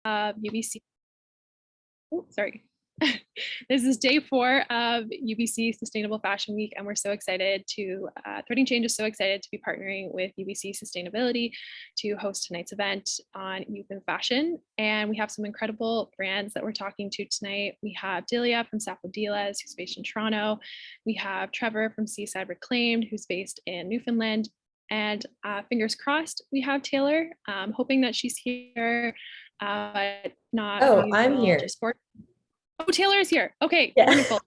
UBC. Oh, sorry. This is day 4 of UBC Sustainable Fashion Week, and we're so excited to, Threading Change is so excited to be partnering with UBC Sustainability to host tonight's event on youth and fashion. And we have some incredible brands that we're talking to tonight. We have Delia from Sapodilas, who's based in Toronto. We have Trevor from Seaside Reclaimed, who's based in Newfoundland. And fingers crossed, we have Taylor, hoping that she's here, but not. Oh, I'm here. Oh, Taylor is here. Okay, yeah. Wonderful.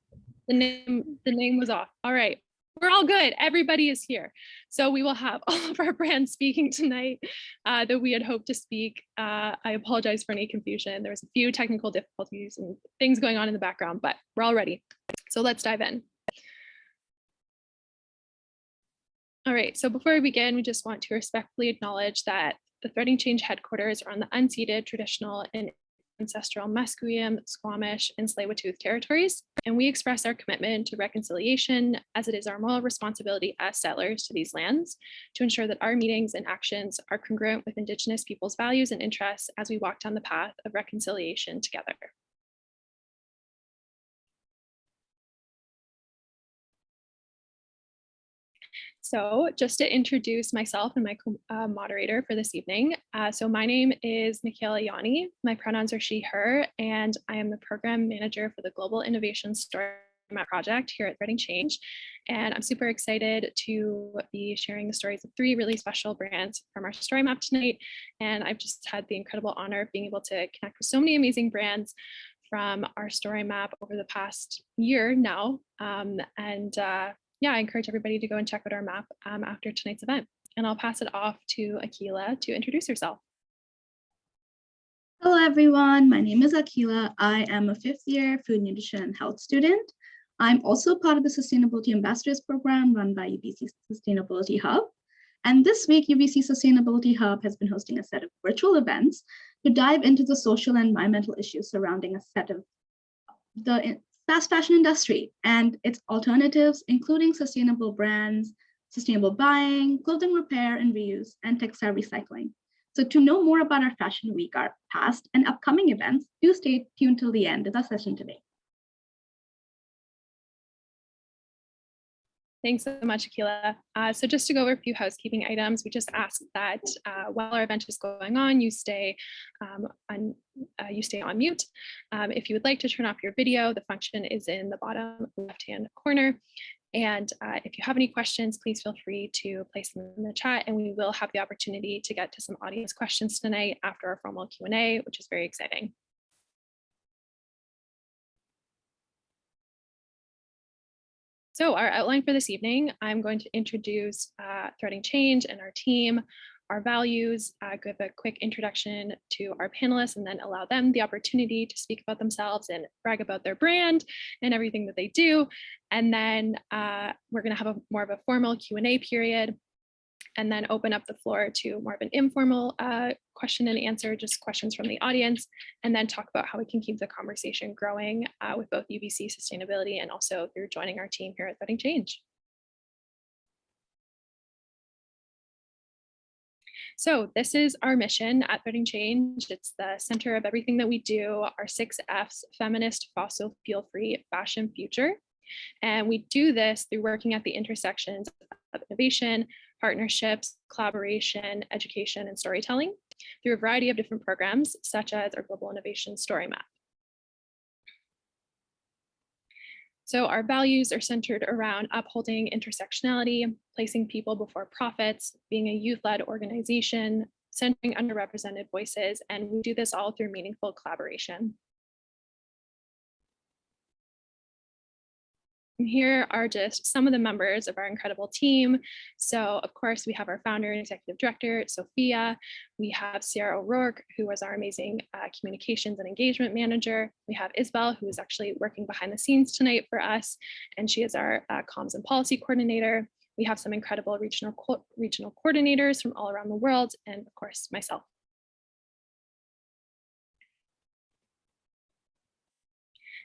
The name was off. All right, we're all good. Everybody is here. So we will have all of our brands speaking tonight that we had hoped to speak. I apologize for any confusion. There was a few technical difficulties and things going on in the background, but we're all ready. So let's dive in. All right, so before we begin, we just want to respectfully acknowledge that the Threading Change headquarters are on the unceded, traditional, and ancestral Musqueam, Squamish, and Tsleil-Waututh territories, and we express our commitment to reconciliation as it is our moral responsibility as settlers to these lands to ensure that our meetings and actions are congruent with Indigenous peoples' values and interests as we walk down the path of reconciliation together. So just to introduce myself and my moderator for this evening. So my name is Michaela Yanni. My pronouns are she, her, and I am the program manager for the Global Innovation Story Map project here at Threading Change. And I'm super excited to be sharing the stories of 3 really special brands from our story map tonight. And I've just had the incredible honor of being able to connect with so many amazing brands from our story map over the past year now. Yeah, I encourage everybody to go and check out our map after tonight's event. And I'll pass it off to Akila to introduce herself. Hello, everyone. My name is Akila. I am a 5th year food, nutrition, and health student. I'm also part of the Sustainability Ambassadors program run by UBC Sustainability Hub. And this week, UBC Sustainability Hub has been hosting a set of virtual events to dive into the social and environmental issues surrounding a set of the fast fashion industry and its alternatives, including sustainable brands, sustainable buying, clothing repair and reuse, and textile recycling. So to know more about our Fashion Week, our past and upcoming events, do stay tuned till the end of our session today. Thanks so much, Akila. So just to go over a few housekeeping items, we just ask that while our event is going on, you stay on mute. If you would like to turn off your video, the function is in the bottom left-hand corner. And if you have any questions, please feel free to place them in the chat, and we will have the opportunity to get to some audience questions tonight after our formal Q&A, which is very exciting. So our outline for this evening, I'm going to introduce Threading Change and our team, our values, give a quick introduction to our panelists, and then allow them the opportunity to speak about themselves and brag about their brand and everything that they do. And then we're going to have more of a formal Q&A period, and then open up the floor to more of an informal question and answer, just questions from the audience, and then talk about how we can keep the conversation growing with both UBC Sustainability and also through joining our team here at Threading Change. So this is our mission at Threading Change. It's the center of everything that we do, our 6 Fs: feminist, fossil fuel-free fashion future. And we do this through working at the intersections of innovation, partnerships, collaboration, education, and storytelling through a variety of different programs, such as our Global Innovation Story Map. So our values are centered around upholding intersectionality, placing people before profits, being a youth-led organization, centering underrepresented voices, and we do this all through meaningful collaboration. And here are just some of the members of our incredible team. So of course, we have our founder and executive director, Sophia. We have Sierra O'Rourke, who was our amazing communications and engagement manager. We have Isabel, who is actually working behind the scenes tonight for us, and she is our comms and policy coordinator. We have some incredible regional coordinators from all around the world, and of course, myself.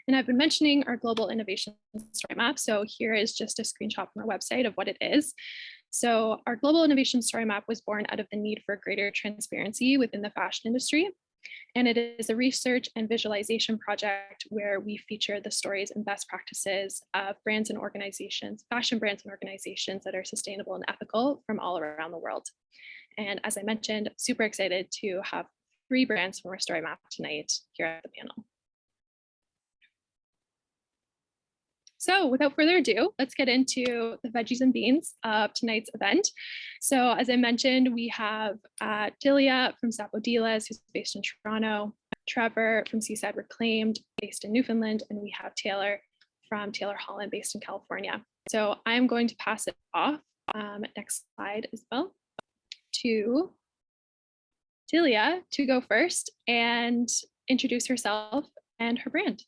And I've been mentioning our global innovation story map. So here is just a screenshot from our website of what it is. So our global innovation story map was born out of the need for greater transparency within the fashion industry. And it is a research and visualization project where we feature the stories and best practices of brands and organizations, fashion brands and organizations that are sustainable and ethical from all around the world. And as I mentioned, super excited to have 3 brands from our story map tonight here at the panel. So without further ado, let's get into the veggies and beans of tonight's event. So as I mentioned, we have Delia from Sapodilas, who's based in Toronto, Trevor from Seaside Reclaimed, based in Newfoundland, and we have Taylor from Taylor Holland, based in California. So I'm going to pass it off, next slide as well, to Delia to go first and introduce herself and her brand.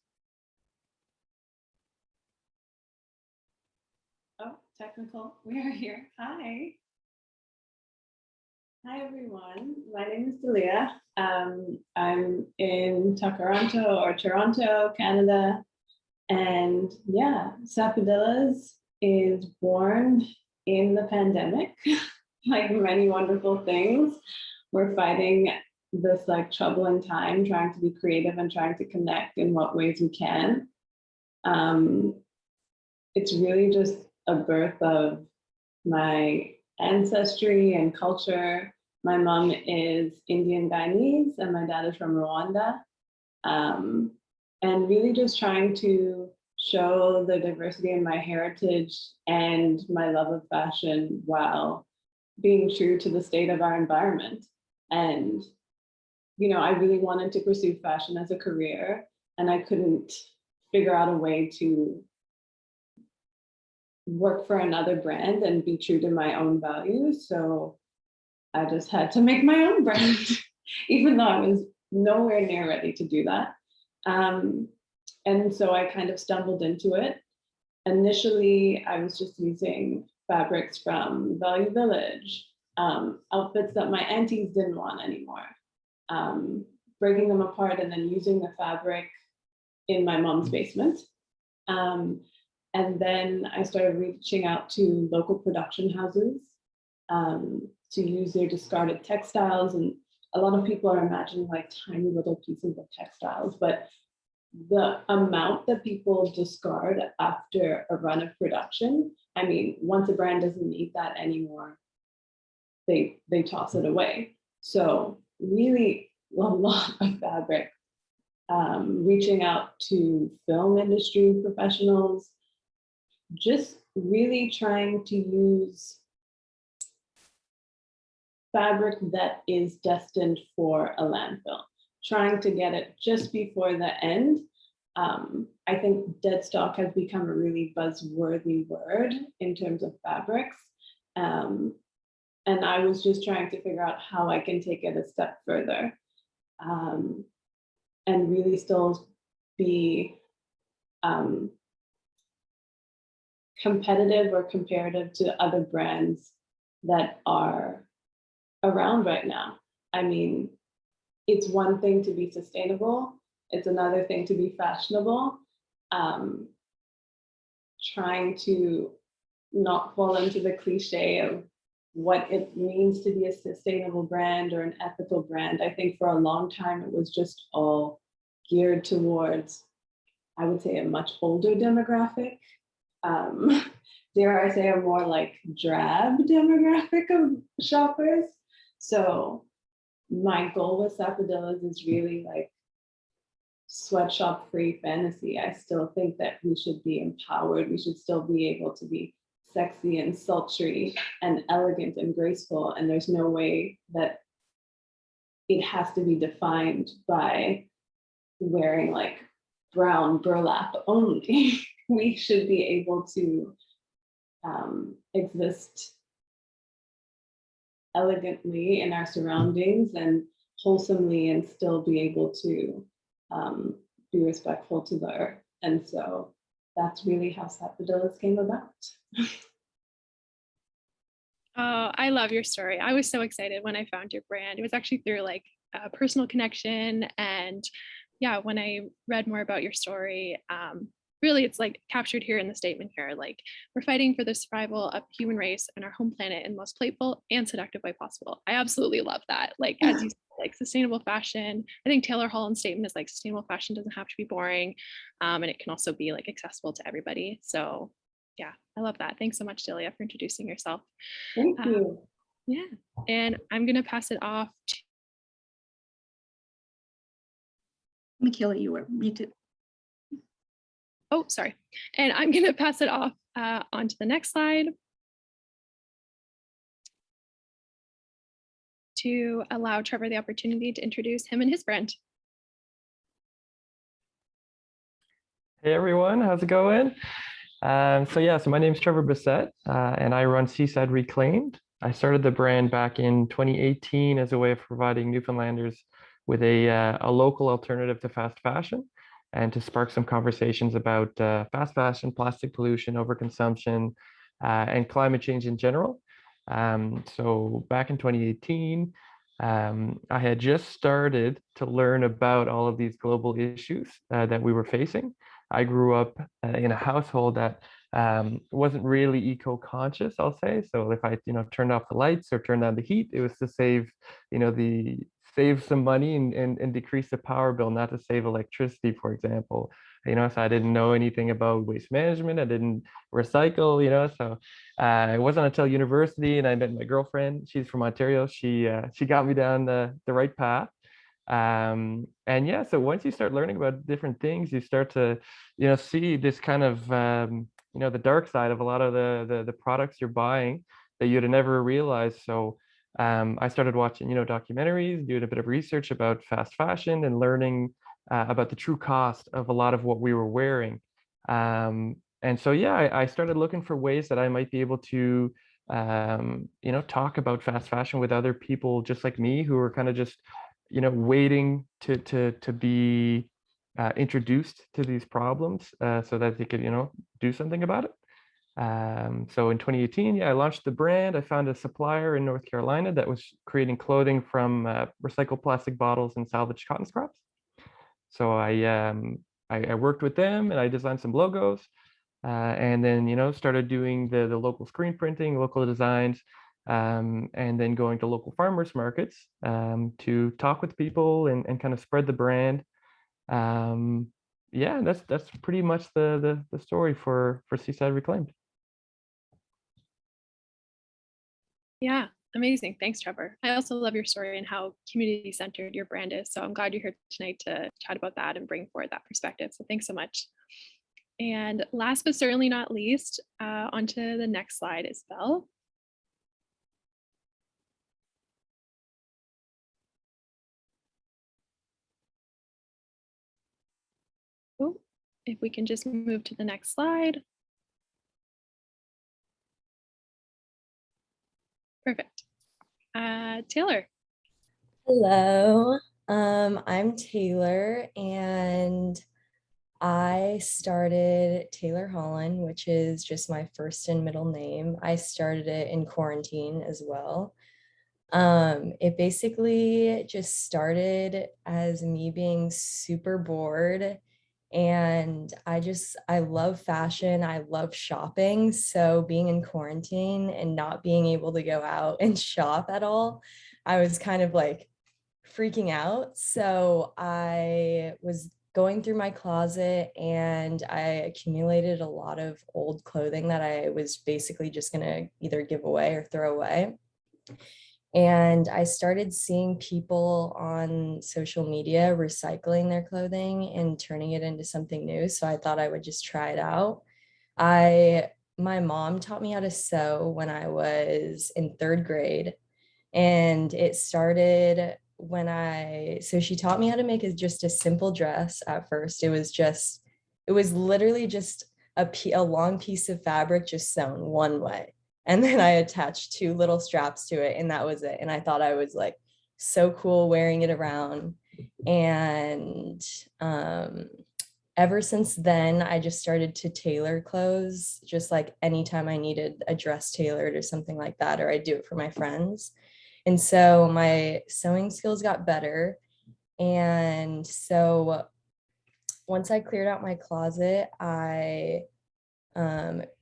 Oh, technical. We are here. Hi. Hi, everyone. My name is Delia. I'm in Toronto, Canada. And yeah, Sapodilas is born in the pandemic, like many wonderful things. We're fighting this like troubling time, trying to be creative and trying to connect in what ways we can. It's really just a birth of my ancestry and culture. My mom is Indian Guyanese and my dad is from Rwanda. And really just trying to show the diversity in my heritage and my love of fashion while being true to the state of our environment. And, you know, I really wanted to pursue fashion as a career, and I couldn't figure out a way to work for another brand and be true to my own values. So I just had to make my own brand, even though I was nowhere near ready to do that. And so I kind of stumbled into it. Initially, I was just using fabrics from Value Village, outfits that my aunties didn't want anymore, breaking them apart and then using the fabric in my mom's basement. And then I started reaching out to local production houses to use their discarded textiles. And a lot of people are imagining like tiny little pieces of textiles, but the amount that people discard after a run of production, I mean, once a brand doesn't need that anymore, they toss it away. So really a lot of fabric, reaching out to film industry professionals, just really trying to use fabric that is destined for a landfill, trying to get it just before the end. I think dead stock has become a really buzzworthy word in terms of fabrics. And I was just trying to figure out how I can take it a step further, and really still be competitive or comparative to other brands that are around right now. I mean, it's one thing to be sustainable, it's another thing to be fashionable. Trying to not fall into the cliche of what it means to be a sustainable brand or an ethical brand. I think for a long time, it was just all geared towards, I would say, a much older demographic. Dare I say, a more like drab demographic of shoppers. So my goal with Sapodilas is really like sweatshop free fantasy. I still think that we should be empowered. We should still be able to be sexy and sultry and elegant and graceful. And there's no way that it has to be defined by wearing like brown burlap only. We should be able to exist elegantly in our surroundings and wholesomely and still be able to be respectful to the earth. And so that's really how Sapodilas came about. Oh, I love your story. I was so excited when I found your brand. It was actually through like a personal connection. And yeah, when I read more about your story, really it's like captured here in the statement here, like we're fighting for the survival of the human race and our home planet in the most playful and seductive way possible. I absolutely love that. Like, as you said, like sustainable fashion. I think Taylor Holland's statement is like sustainable fashion doesn't have to be boring, and it can also be like accessible to everybody. So yeah, I love that. Thanks so much, Delia, for introducing yourself. Thank you. Yeah, and I'm gonna pass it off to. Michaela, you were muted. Oh, sorry. And I'm gonna pass it off onto the next slide to allow Trevor the opportunity to introduce him and his brand. Hey everyone, how's it going? So my name's Trevor Bissett, and I run Seaside Reclaimed. I started the brand back in 2018 as a way of providing Newfoundlanders with a local alternative to fast fashion, and to spark some conversations about fast fashion, plastic pollution, overconsumption, and climate change in general. So back in 2018, I had just started to learn about all of these global issues that we were facing. I grew up in a household that wasn't really eco-conscious, I'll say. So if I, turned off the lights or turned down the heat, it was to save, save some money and decrease the power bill, not to save electricity, for example. So I didn't know anything about waste management. I didn't recycle, so it wasn't until university and I met my girlfriend. She's from Ontario. She got me down the right path. And yeah, so once you start learning about different things, you start to, see this kind of, the dark side of a lot of the products you're buying that you'd have never realized. So I started watching, documentaries, doing a bit of research about fast fashion and learning about the true cost of a lot of what we were wearing. And so, yeah, I started looking for ways that I might be able to, talk about fast fashion with other people just like me who were kind of just, waiting to be introduced to these problems so that they could, do something about it. So in 2018, yeah, I launched the brand. I found a supplier in North Carolina that was creating clothing from recycled plastic bottles and salvaged cotton scraps. So I worked with them and I designed some logos, and then started doing the local screen printing, local designs, and then going to local farmers markets to talk with people and kind of spread the brand. Yeah, that's pretty much the story for Seaside Reclaimed. Yeah, amazing. Thanks, Trevor. I also love your story and how community centered your brand is. So I'm glad you're here tonight to chat about that and bring forward that perspective. So thanks so much. And last but certainly not least, onto the next slide is Belle. Oh, if we can just move to the next slide. Perfect. Taylor. Hello, I'm Taylor, and I started Taylor Holland, which is just my first and middle name. I started it in quarantine as well. It basically just started as me being super bored, and I love fashion. I love shopping. So being in quarantine and not being able to go out and shop at all, I was kind of like freaking out. So I was going through my closet and I accumulated a lot of old clothing that I was basically just going to either give away or throw away. And I started seeing people on social media recycling their clothing and turning it into something new. So I thought I would just try it out. My mom taught me how to sew when I was in third grade. And it started so she taught me how to make just a simple dress at first. It was literally just a long piece of fabric just sewn one way. And then I attached two little straps to it, and that was it. And I thought I was like so cool wearing it around. And ever since then, I just started to tailor clothes, just like anytime I needed a dress tailored or something like that, or I do it for my friends. And so my sewing skills got better. And so once I cleared out my closet, I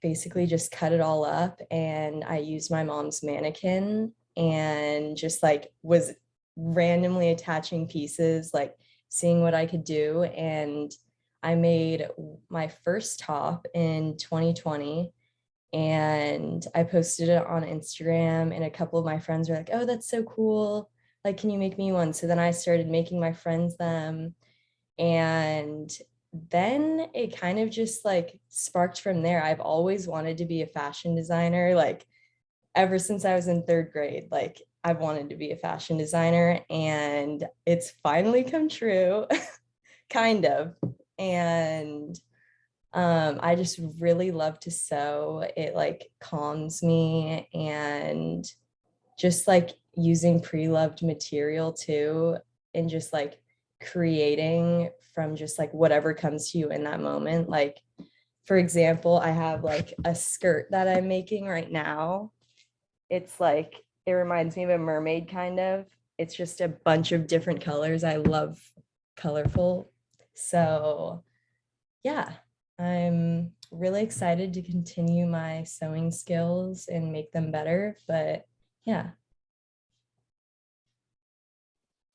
basically just cut it all up, and I used my mom's mannequin and just like was randomly attaching pieces, like seeing what I could do. And I made my first top in 2020 and I posted it on Instagram, and a couple of my friends were like, oh, that's so cool. Like, can you make me one? So then I started making my friends them. And then it kind of just like sparked from there. I've always wanted to be a fashion designer, like ever since I was in 3rd grade. Like, I've wanted to be a fashion designer, and it's finally come true, kind of. And I just really love to sew. It like calms me, and just like using pre-loved material too, and just like creating from just like whatever comes to you in that moment. Like, for example, I have like a skirt that I'm making right now. It's like, it reminds me of a mermaid kind of. It's just a bunch of different colors. I love colorful. So yeah, I'm really excited to continue my sewing skills and make them better. But yeah.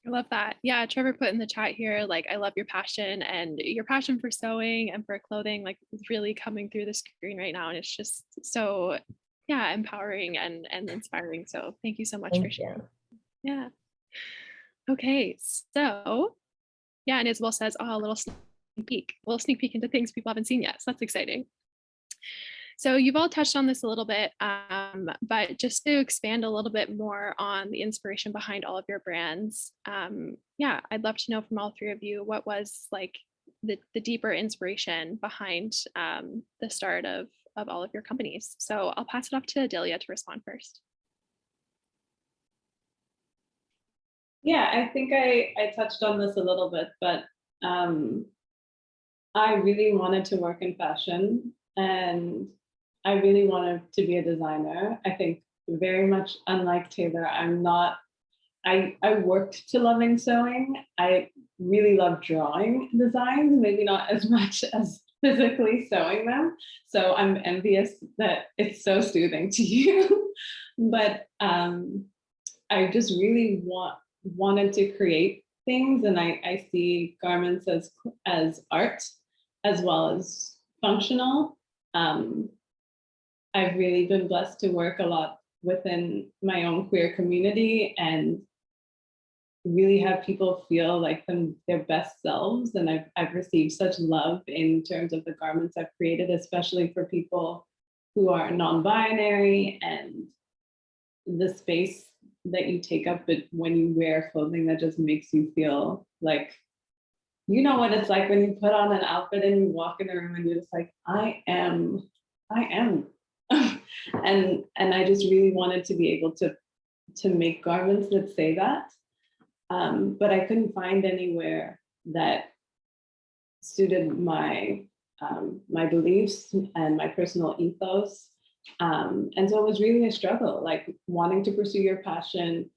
I love that. Yeah, Trevor put in the chat here, like, I love your passion, and your passion for sewing and for clothing, like, is really coming through the screen right now. And it's just so, yeah, empowering and inspiring. So thank you so much for Thank sharing. you. Yeah. Okay. So, yeah, and Isabel says, oh, a little sneak peek into things people haven't seen yet. So that's exciting. So you've all touched on this a little bit, but just to expand a little bit more on the inspiration behind all of your brands, yeah, I'd love to know from all 3 of you, what was like the deeper inspiration behind the start of all of your companies. So I'll pass it off to Adelia to respond first. Yeah, I think I touched on this a little bit, but I really wanted to work in fashion, and I really wanted to be a designer. I think very much unlike Taylor, I worked to loving sewing. I really love drawing designs, maybe not as much as physically sewing them. So I'm envious that it's so soothing to you. But I just really wanted to create things, and I see garments as art as well as functional. I've really been blessed to work a lot within my own queer community and really have people feel like their best selves. And I've received such love in terms of the garments I've created, especially for people who are non-binary, and the space that you take up when you wear clothing that just makes you feel like, you know what it's like when you put on an outfit and you walk in the room and you're just like, I am. and I just really wanted to be able to make garments that say that. But I couldn't find anywhere that suited my my beliefs and my personal ethos. And so it was really a struggle, like wanting to pursue your passion,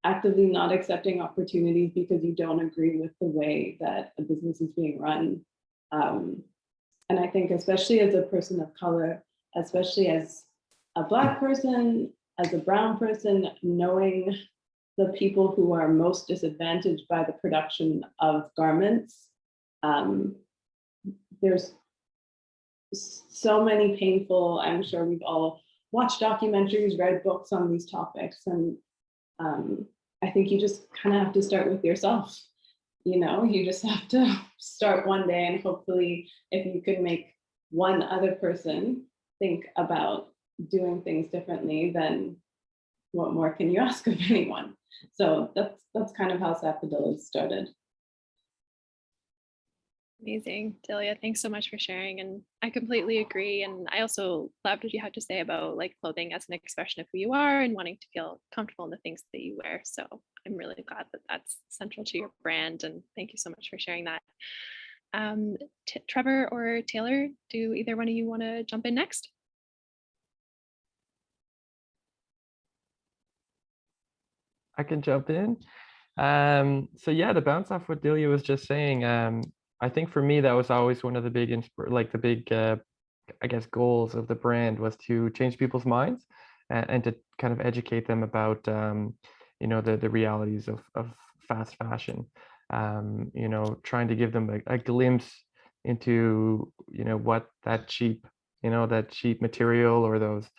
actively not accepting opportunities because you don't agree with the way that a business is being run. And I think especially as a person of color, especially as a Black person, as a brown person, knowing the people who are most disadvantaged by the production of garments, there's so many painful, I'm sure we've all watched documentaries, read books on these topics, and I think you just kind of have to start with yourself. You know, you just have to start one day, and hopefully if you can make one other person think about doing things differently, then what more can you ask of anyone? So that's kind of how Sapodillas started. Amazing, Delia. Thanks so much for sharing. And I completely agree. And I also loved what you had to say about like clothing as an expression of who you are and wanting to feel comfortable in the things that you wear. So I'm really glad that that's central to your brand. And thank you so much for sharing that. Trevor or Taylor, do either one of you want to jump in next? I can jump in. So yeah, to bounce off what Delia was just saying, I think for me that was always one of the big I guess goals of the brand was to change people's minds and to kind of educate them about the realities of fast fashion. Trying to give them a glimpse into, what that cheap material or those,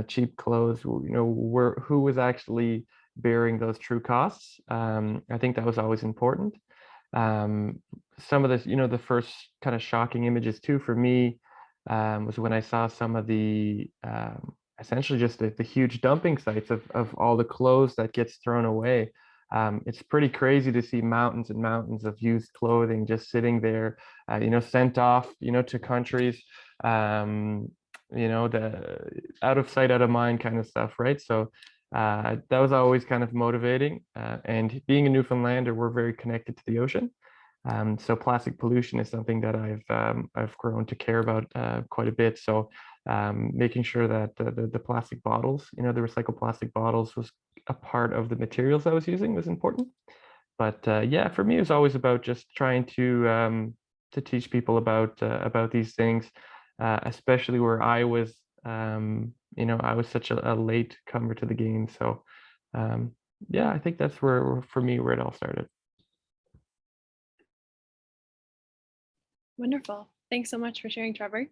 cheap clothes, who was actually bearing those true costs. I think that was always important. Some of this, the first kind of shocking images too for me was when I saw some of the essentially just the huge dumping sites of all the clothes that gets thrown away. It's pretty crazy to see mountains and mountains of used clothing just sitting there, sent off, to countries, the out of sight, out of mind kind of stuff, right? So that was always kind of motivating. And being a Newfoundlander, we're very connected to the ocean. So plastic pollution is something that I've grown to care about quite a bit. So making sure that the plastic bottles, the recycled plastic bottles was a part of the materials I was using was important. But yeah, for me, it was always about just trying to teach people about these things, especially where I was, I was such a late comer to the game. So yeah, I think that's where, for me, where it all started. Wonderful. Thanks so much for sharing, Trevor.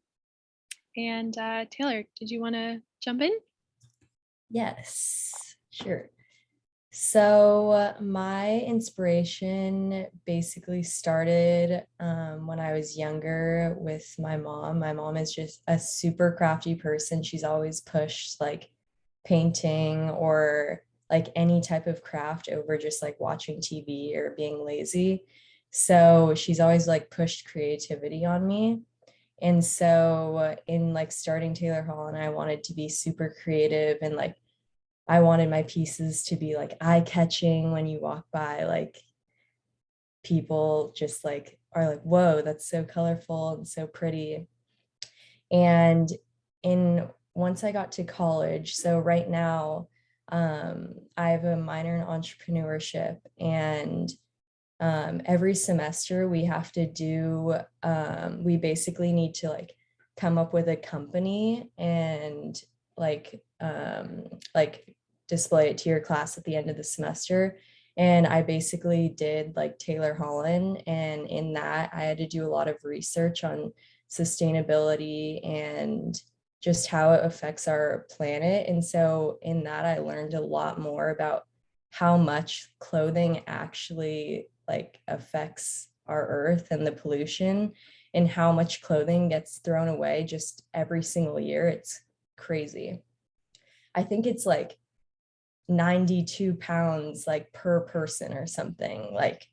And Taylor, did you want to jump in? Yes, sure. So my inspiration basically started when I was younger with my mom. My mom is just a super crafty person. She's always pushed like painting or like any type of craft over just like watching TV or being lazy. So she's always like pushed creativity on me. And so in like starting Taylor Hall, I wanted to be super creative and like I wanted my pieces to be like eye-catching when you walk by, like people just like are like, whoa, that's so colorful and so pretty. And in once I got to college, so right now I have a minor in entrepreneurship, and every semester we have to do, we basically need to like come up with a company and like display it to your class at the end of the semester. And I basically did like Taylor Holland, and in that I had to do a lot of research on sustainability and just how it affects our planet. And so in that I learned a lot more about how much clothing actually like affects our earth and the pollution, and how much clothing gets thrown away just every single year. It's crazy. I think it's like 92 pounds like per person or something, like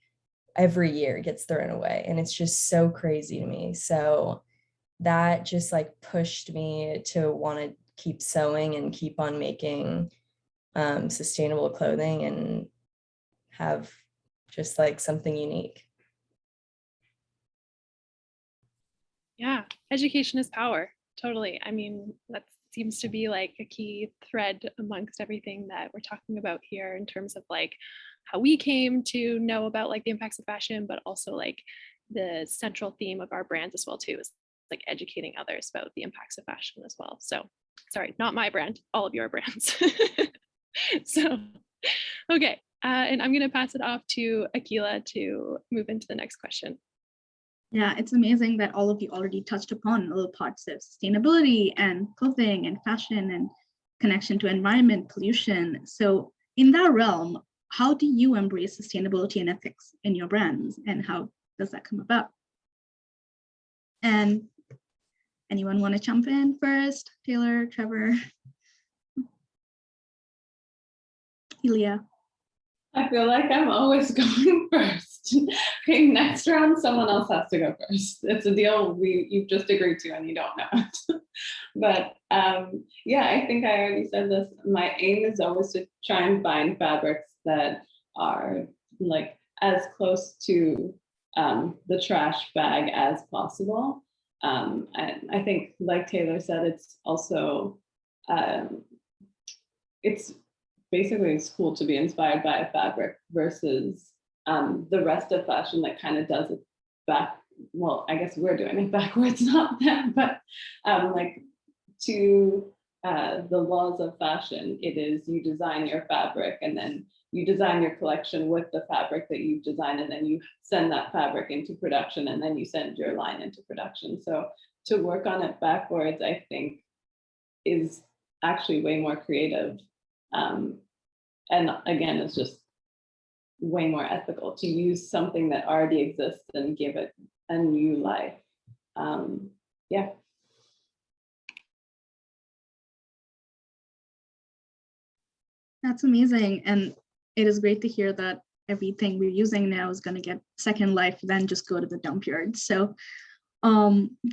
every year gets thrown away, and it's just so crazy to me. So that just like pushed me to want to keep sewing and keep on making sustainable clothing and have just like something unique. Yeah, education is power. Totally. I mean, that seems to be like a key thread amongst everything that we're talking about here in terms of like how we came to know about like the impacts of fashion, but also like the central theme of our brands as well too is like educating others about the impacts of fashion as well. So sorry, not my brand, all of your brands. So, okay. And I'm going to pass it off to Akila to move into the next question. Yeah, it's amazing that all of you already touched upon little parts of sustainability and clothing and fashion and connection to environment, pollution. So in that realm, how do you embrace sustainability and ethics in your brands, and how does that come about? And anyone want to jump in first? Taylor, Trevor, Ilya? I feel like I'm always going first. Okay, next round, someone else has to go first. It's a deal you've just agreed to and you don't know it. But yeah, I think I already said this. My aim is always to try and find fabrics that are like as close to the trash bag as possible. And I think, like Taylor said, it's also, it's cool to be inspired by a fabric versus the rest of fashion that kind of does it back. Well, I guess we're doing it backwards, not them, but like to the laws of fashion, it is you design your fabric and then you design your collection with the fabric that you've designed, and then you send that fabric into production, and then you send your line into production. So to work on it backwards, I think, is actually way more creative. And again, it's just way more ethical to use something that already exists and give it a new life. Yeah. That's amazing. And it is great to hear that everything we're using now is going to get second life, then just go to the dump yard. So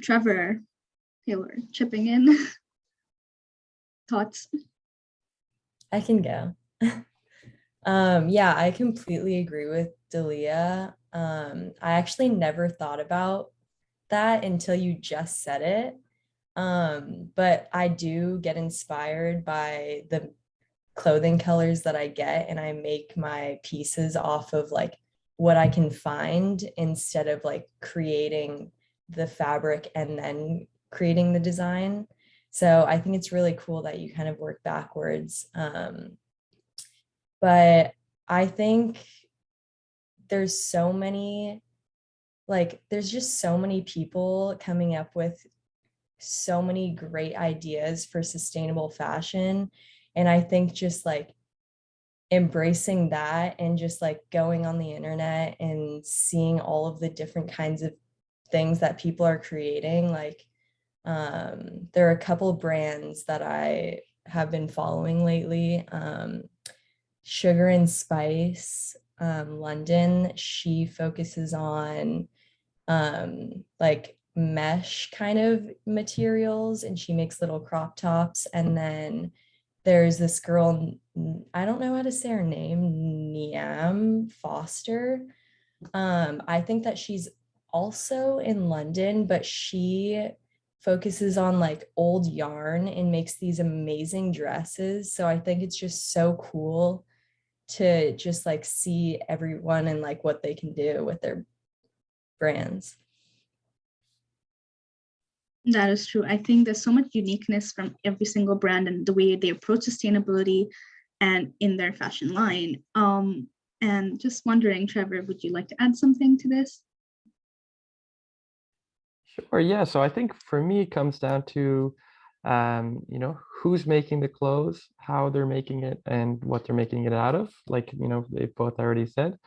Trevor, Taylor, chipping in. Thoughts? I can go. Yeah, I completely agree with Dalia. I actually never thought about that until you just said it. But I do get inspired by the clothing colors that I get, and I make my pieces off of like what I can find instead of like creating the fabric and then creating the design. So I think it's really cool that you kind of work backwards. But I think there's so many, like, there's just so many people coming up with so many great ideas for sustainable fashion. And I think just like embracing that and just like going on the internet and seeing all of the different kinds of things that people are creating, like there are a couple of brands that I have been following lately. Sugar and Spice, London, she focuses on like mesh kind of materials, and she makes little crop tops. And then there's this girl, I don't know how to say her name, Niam Foster. I think that she's also in London, but she focuses on like old yarn and makes these amazing dresses. So I think it's just so cool to just like see everyone and like what they can do with their brands. That is true. I think there's so much uniqueness from every single brand and the way they approach sustainability and in their fashion line. And just wondering, Trevor, would you like to add something to this? Sure, yeah. So I think for me, it comes down to, who's making the clothes, how they're making it, and what they're making it out of. Like, they both already said.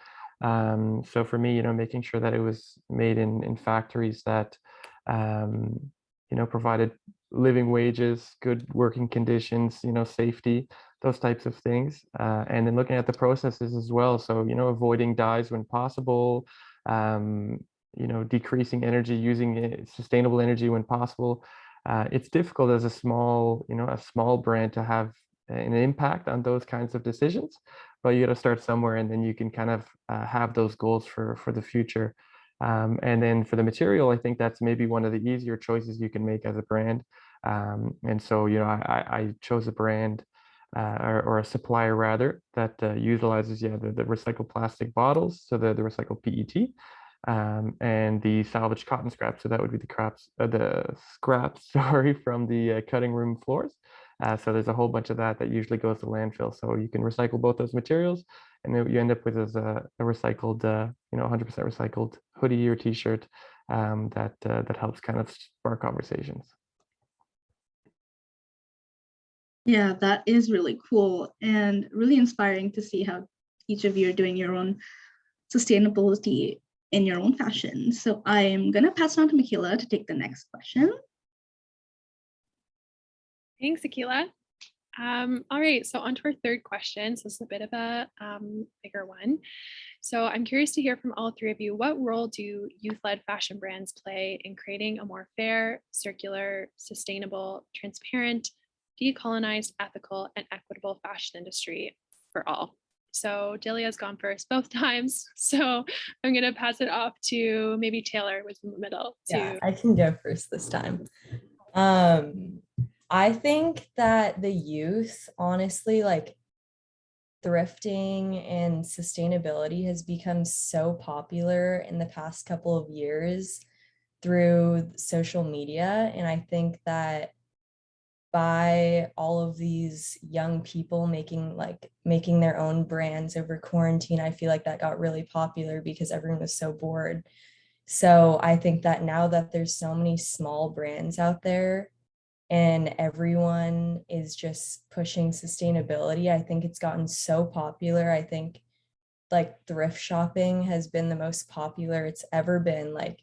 So for me, making sure that it was made in factories that, provided living wages, good working conditions, safety, those types of things. And then looking at the processes as well. So, avoiding dyes when possible, decreasing energy, using sustainable energy when possible. It's difficult as a small brand to have an impact on those kinds of decisions, but you got to start somewhere, and then you can kind of have those goals for the future. And then for the material, I think that's maybe one of the easier choices you can make as a brand. And so, I chose a brand or a supplier rather that utilizes the recycled plastic bottles, so the recycled PET, and the salvaged cotton scraps. So that would be the scraps, sorry, from the cutting room floors. So there's a whole bunch of that usually goes to landfill. So you can recycle both those materials, and then what you end up with is a recycled, 100% recycled hoodie or t-shirt that helps kind of spark conversations. Yeah, that is really cool and really inspiring to see how each of you are doing your own sustainability in your own fashion. So I'm going to pass it on to Michaela to take the next question. Thanks, Akila. All right, so on to our third question. So this is a bit of a bigger one. So I'm curious to hear from all three of you, what role do youth-led fashion brands play in creating a more fair, circular, sustainable, transparent, decolonized, ethical, and equitable fashion industry for all? So Delia's gone first both times. So I'm going to pass it off to maybe Taylor was in the middle. Yeah, I can go first this time. I think that the youth, honestly, like thrifting and sustainability has become so popular in the past couple of years through social media. And I think that by all of these young people making their own brands over quarantine. I feel like that got really popular because everyone was so bored. So I think that now that there's so many small brands out there and everyone is just pushing sustainability, I think it's gotten so popular. I think like thrift shopping has been the most popular it's ever been. Like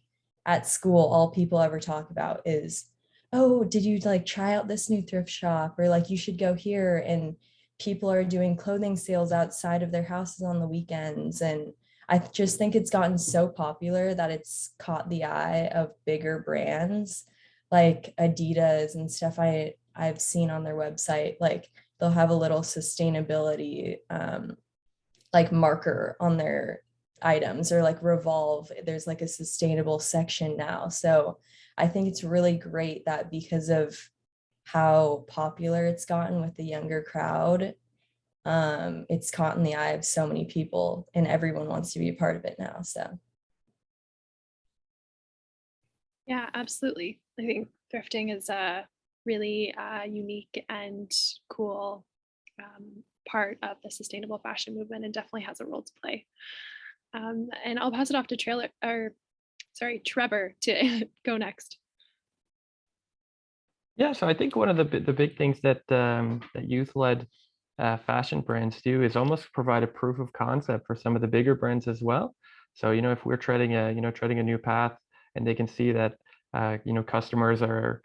at school, all people ever talk about is, oh, did you like try out this new thrift shop? Or like, you should go here. And people are doing clothing sales outside of their houses on the weekends. And I just think it's gotten so popular that it's caught the eye of bigger brands like Adidas and stuff. I've seen on their website, like they'll have a little sustainability like marker on their items, or like Revolve, there's like a sustainable section now. So I think it's really great that because of how popular it's gotten with the younger crowd, it's caught in the eye of so many people and everyone wants to be a part of it now. So Yeah, absolutely. I think thrifting is a really unique and cool part of the sustainable fashion movement, and definitely has a role to play. And I'll pass it off to Trevor to go next. Yeah, so I think one of the big things that that youth-led fashion brands do is almost provide a proof of concept for some of the bigger brands as well. So, if we're treading a new path, and they can see that customers are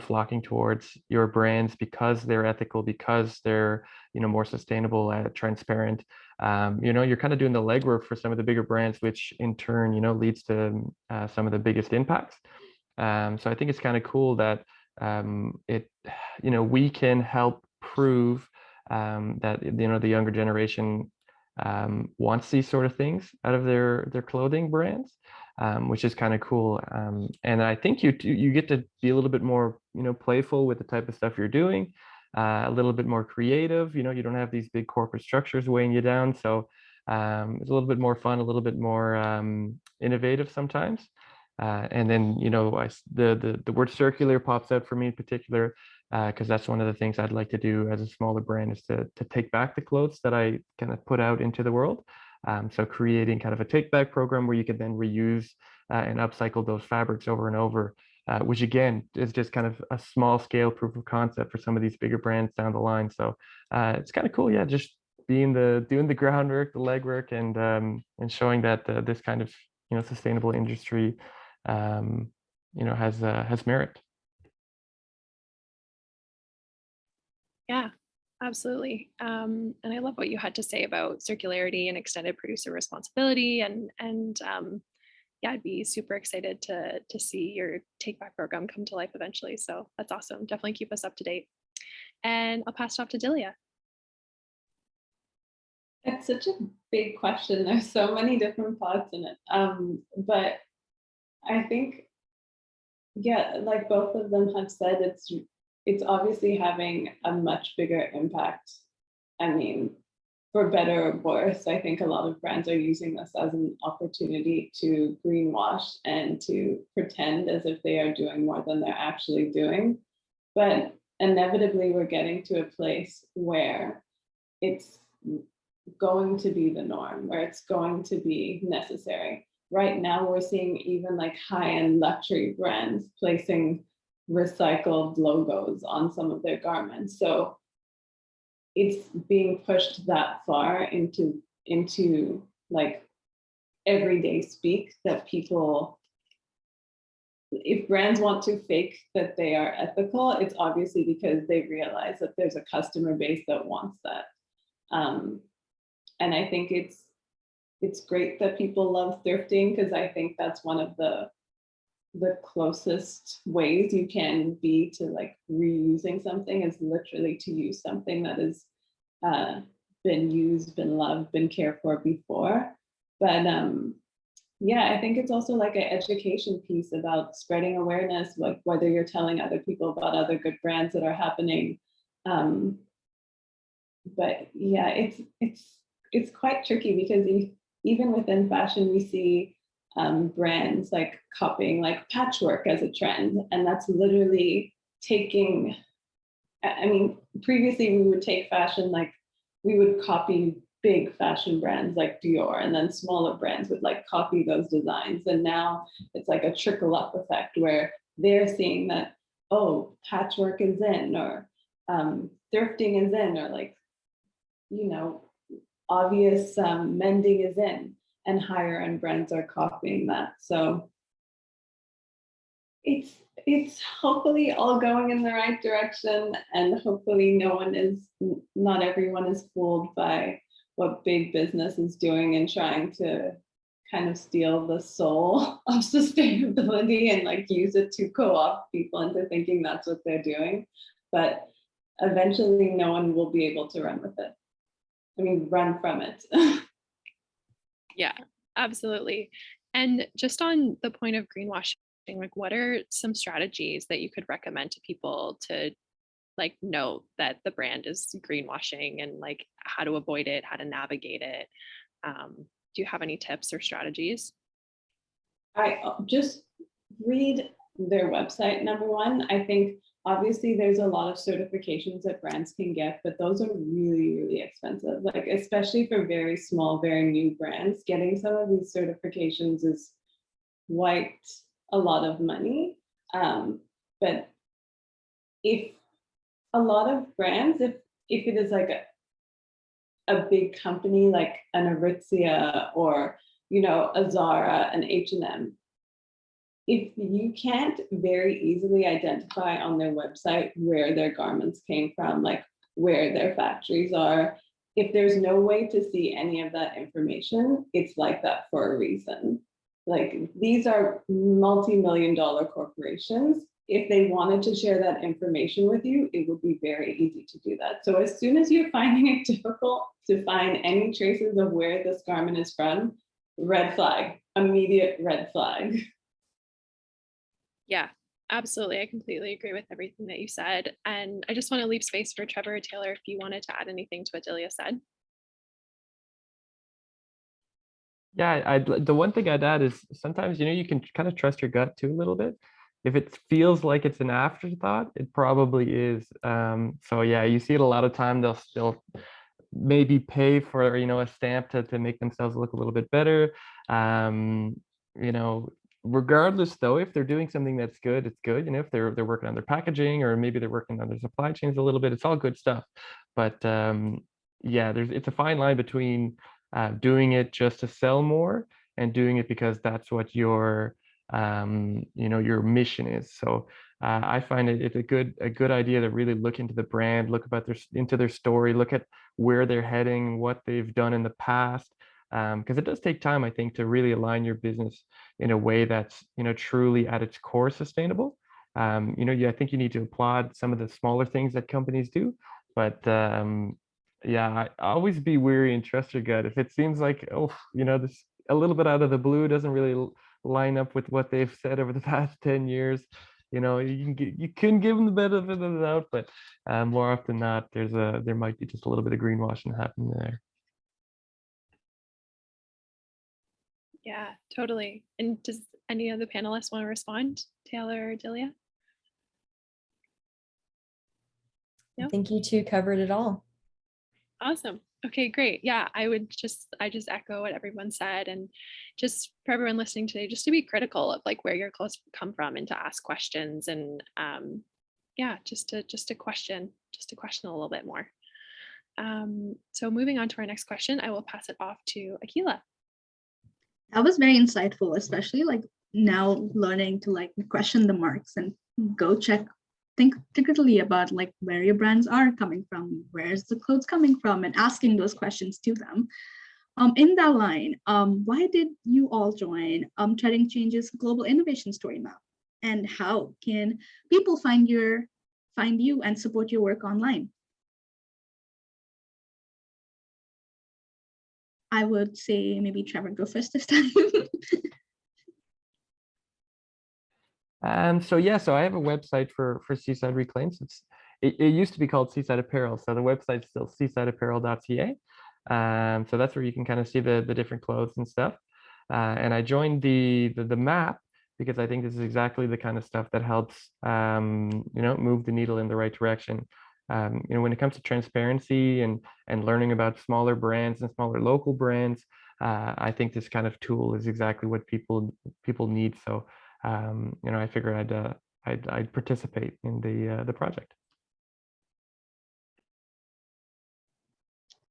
flocking towards your brands because they're ethical, because they're more sustainable, transparent. You're kind of doing the legwork for some of the bigger brands, which in turn leads to some of the biggest impacts. So I think it's kind of cool that we can help prove that the younger generation wants these sort of things out of their clothing brands, which is kind of cool. And I think you get to be a little bit more playful with the type of stuff you're doing, a little bit more creative. You don't have these big corporate structures weighing you down, so it's a little bit more fun, a little bit more innovative sometimes. And then the word circular pops out for me in particular, because that's one of the things I'd like to do as a smaller brand, is to take back the clothes that I kind of put out into the world. So creating kind of a take back program where you can then reuse and upcycle those fabrics over and over, which again is just kind of a small scale proof of concept for some of these bigger brands down the line. So it's kind of cool, yeah, just doing the groundwork, the legwork, and showing that this kind of sustainable industry has merit. Yeah, absolutely. And I love what you had to say about circularity and extended producer responsibility. And yeah, I'd be super excited to see your take back program come to life eventually. So that's awesome. Definitely keep us up to date. And I'll pass it off to Delia. It's such a big question. There's so many different parts in it. But I think, yeah, like both of them have said, it's obviously having a much bigger impact. I mean, for better or worse, I think a lot of brands are using this as an opportunity to greenwash and to pretend as if they are doing more than they're actually doing. But inevitably, we're getting to a place where it's going to be the norm, where it's going to be necessary. Right now, we're seeing even like high-end luxury brands placing recycled logos on some of their garments. So it's being pushed that far into like everyday speak that people, if brands want to fake that they are ethical, it's obviously because they realize that there's a customer base that wants that. And I think it's great that people love thrifting, because I think that's one of the closest ways you can be to like reusing something, is literally to use something that has been used, been loved, been cared for before. But yeah, I think it's also like an education piece about spreading awareness, like whether you're telling other people about other good brands that are happening. But yeah, it's quite tricky, because even within fashion, we see brands like copying like patchwork as a trend, and that's literally taking I mean, previously we would take fashion, like we would copy big fashion brands like Dior, and then smaller brands would like copy those designs. And now it's like a trickle up effect where they're seeing that, oh, patchwork is in, or thrifting is in, or like, you know, obvious mending is in, and higher end brands are copying that. So it's hopefully all going in the right direction, and hopefully not everyone is fooled by what big business is doing and trying to kind of steal the soul of sustainability and like use it to co-opt people into thinking that's what they're doing. But eventually no one will be able to run with it. I mean, run from it. Yeah, absolutely. And just on the point of greenwashing, like what are some strategies that you could recommend to people to like know that the brand is greenwashing, and like how to avoid it, how to navigate it? Do you have any tips or strategies? I just read their website, number one. I think obviously there's a lot of certifications that brands can get, but those are really, really expensive. Like, especially for very small, very new brands, getting some of these certifications is quite a lot of money. But if a lot of brands, if it is like a big company like an Aritzia or, you know, a Zara, an H&M, if you can't very easily identify on their website where their garments came from, like where their factories are, if there's no way to see any of that information, it's like that for a reason. Like, these are multi-million-dollar corporations. If they wanted to share that information with you, it would be very easy to do that. So as soon as you're finding it difficult to find any traces of where this garment is from, red flag, immediate red flag. Yeah, absolutely. I completely agree with everything that you said. And I just want to leave space for Trevor or Taylor if you wanted to add anything to what Delia said. Yeah, the one thing I'd add is sometimes, you know, you can kind of trust your gut too a little bit. If it feels like it's an afterthought, it probably is. So yeah, you see it a lot of time. They'll maybe pay for, you know, a stamp to make themselves look a little bit better. You know, regardless though, if they're doing something that's good, it's good. You know, if they're working on their packaging, or maybe they're working on their supply chains a little bit, it's all good stuff. But yeah, it's a fine line between doing it just to sell more and doing it because that's what your you know, your mission is. So I find it's a good idea to really look into the brand, look about into their story, look at where they're heading, what they've done in the past, because it does take time, I think, to really align your business in a way that's, you know, truly at its core sustainable. You know, I think you need to applaud some of the smaller things that companies do, but yeah, I always be wary and trust your gut. If it seems like, oh, you know, this a little bit out of the blue, doesn't really line up with what they've said over the past 10 years, you know, you can give them the benefit of the doubt, but more often than not, there might be just a little bit of greenwashing happening there. Yeah, totally. And does any of the panelists want to respond, Taylor or Delia? I No? think you two covered it all. Awesome. Okay, great. Yeah, I just echo what everyone said, and just for everyone listening today, just to be critical of like where your clothes come from, and to ask questions, and yeah, just to question a little bit more. So moving on to our next question, I will pass it off to Akila. That was very insightful, especially like now learning to like question the marks and go think critically about like where your brands are coming from, where's the clothes coming from, and asking those questions to them. In that line, why did you all join Treading Change's Global Innovation Story Map? And how can people find you and support your work online? I would say maybe Trevor go first this time. So yeah, so I have a website for Seaside Reclaims. It used to be called Seaside Apparel, so the website's still seasideapparel.ca. So that's where you can kind of see the different clothes and stuff. And I joined the map because I think this is exactly the kind of stuff that helps you know, move the needle in the right direction. when it comes to transparency and learning about smaller brands and smaller local brands, I think this kind of tool is exactly what people need. So I figured I'd participate in the project.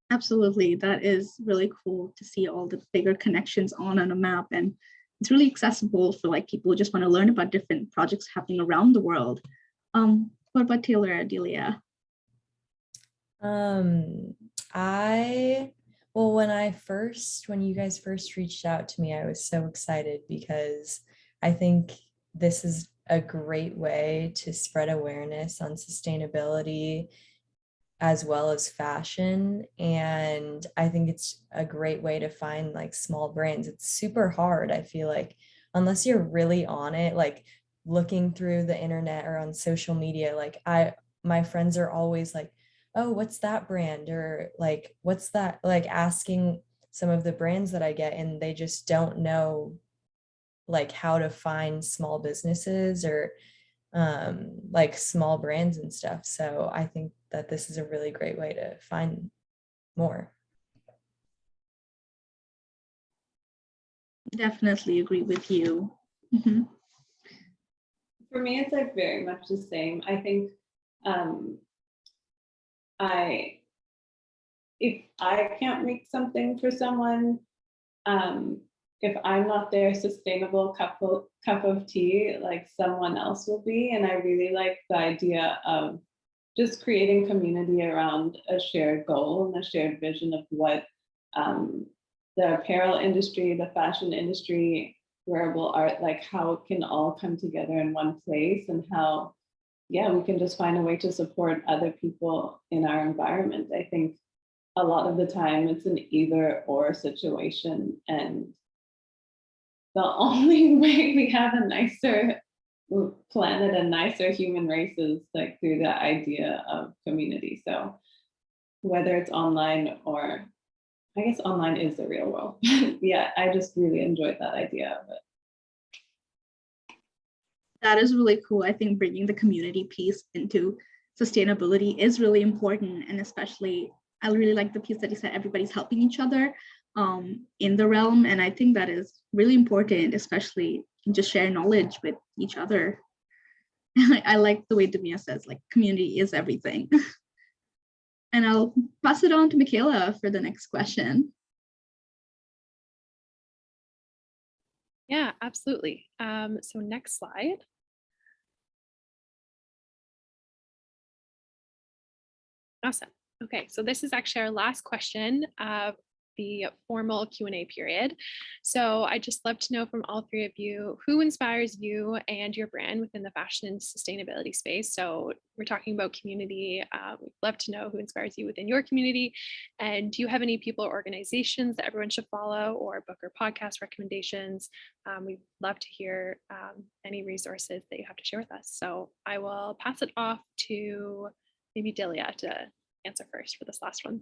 Absolutely. That is really cool to see all the bigger connections on a map. And it's really accessible for like people who just want to learn about different projects happening around the world. What about Taylor, Adelia? Well, when you guys first reached out to me, I was so excited because I think this is a great way to spread awareness on sustainability as well as fashion. And I think it's a great way to find like small brands. It's super hard, I feel like, unless you're really on it, like looking through the internet or on social media, like my friends are always like, oh, what's that brand? Or like, what's that? Like asking some of the brands that I get, and they just don't know like how to find small businesses or like small brands and stuff. So I think that this is a really great way to find more. Definitely agree with you. Mm-hmm. For me, it's like very much the same. I think if I can't make something for someone, if I'm not their sustainable cup of tea, like someone else will be. And I really like the idea of just creating community around a shared goal and a shared vision of what the apparel industry, the fashion industry, wearable art, like how it can all come together in one place, and how, yeah, we can just find a way to support other people in our environment. I think a lot of the time it's an either or situation, and the only way we have a nicer planet and nicer human race is like through the idea of community. So whether it's online, or I guess online is the real world. Yeah, I just really enjoyed that idea of it. That is really cool. I think bringing the community piece into sustainability is really important. And especially, I really like the piece that you said, everybody's helping each other in the realm. And I think that is really important, especially just share knowledge with each other. I like the way Demia says, like, community is everything. And I'll pass it on to Michaela for the next question. Yeah, absolutely. So next slide. Awesome. Okay, so this is actually our last question of the formal Q&A period. So I'd just love to know from all three of you, who inspires you and your brand within the fashion and sustainability space? So we're talking about community. We'd love to know who inspires you within your community. And do you have any people or organizations that everyone should follow, or book or podcast recommendations? We'd love to hear any resources that you have to share with us. So I will pass it off to maybe Delia to answer first for this last one.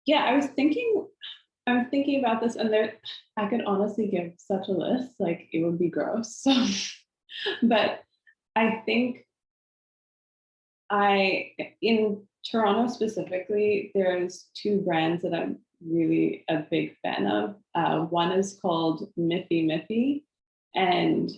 Yeah, I'm thinking about this, and I could honestly give such a list, like it would be gross. So, but I think in Toronto specifically, there's two brands that I'm really a big fan of. One is called Miffy, and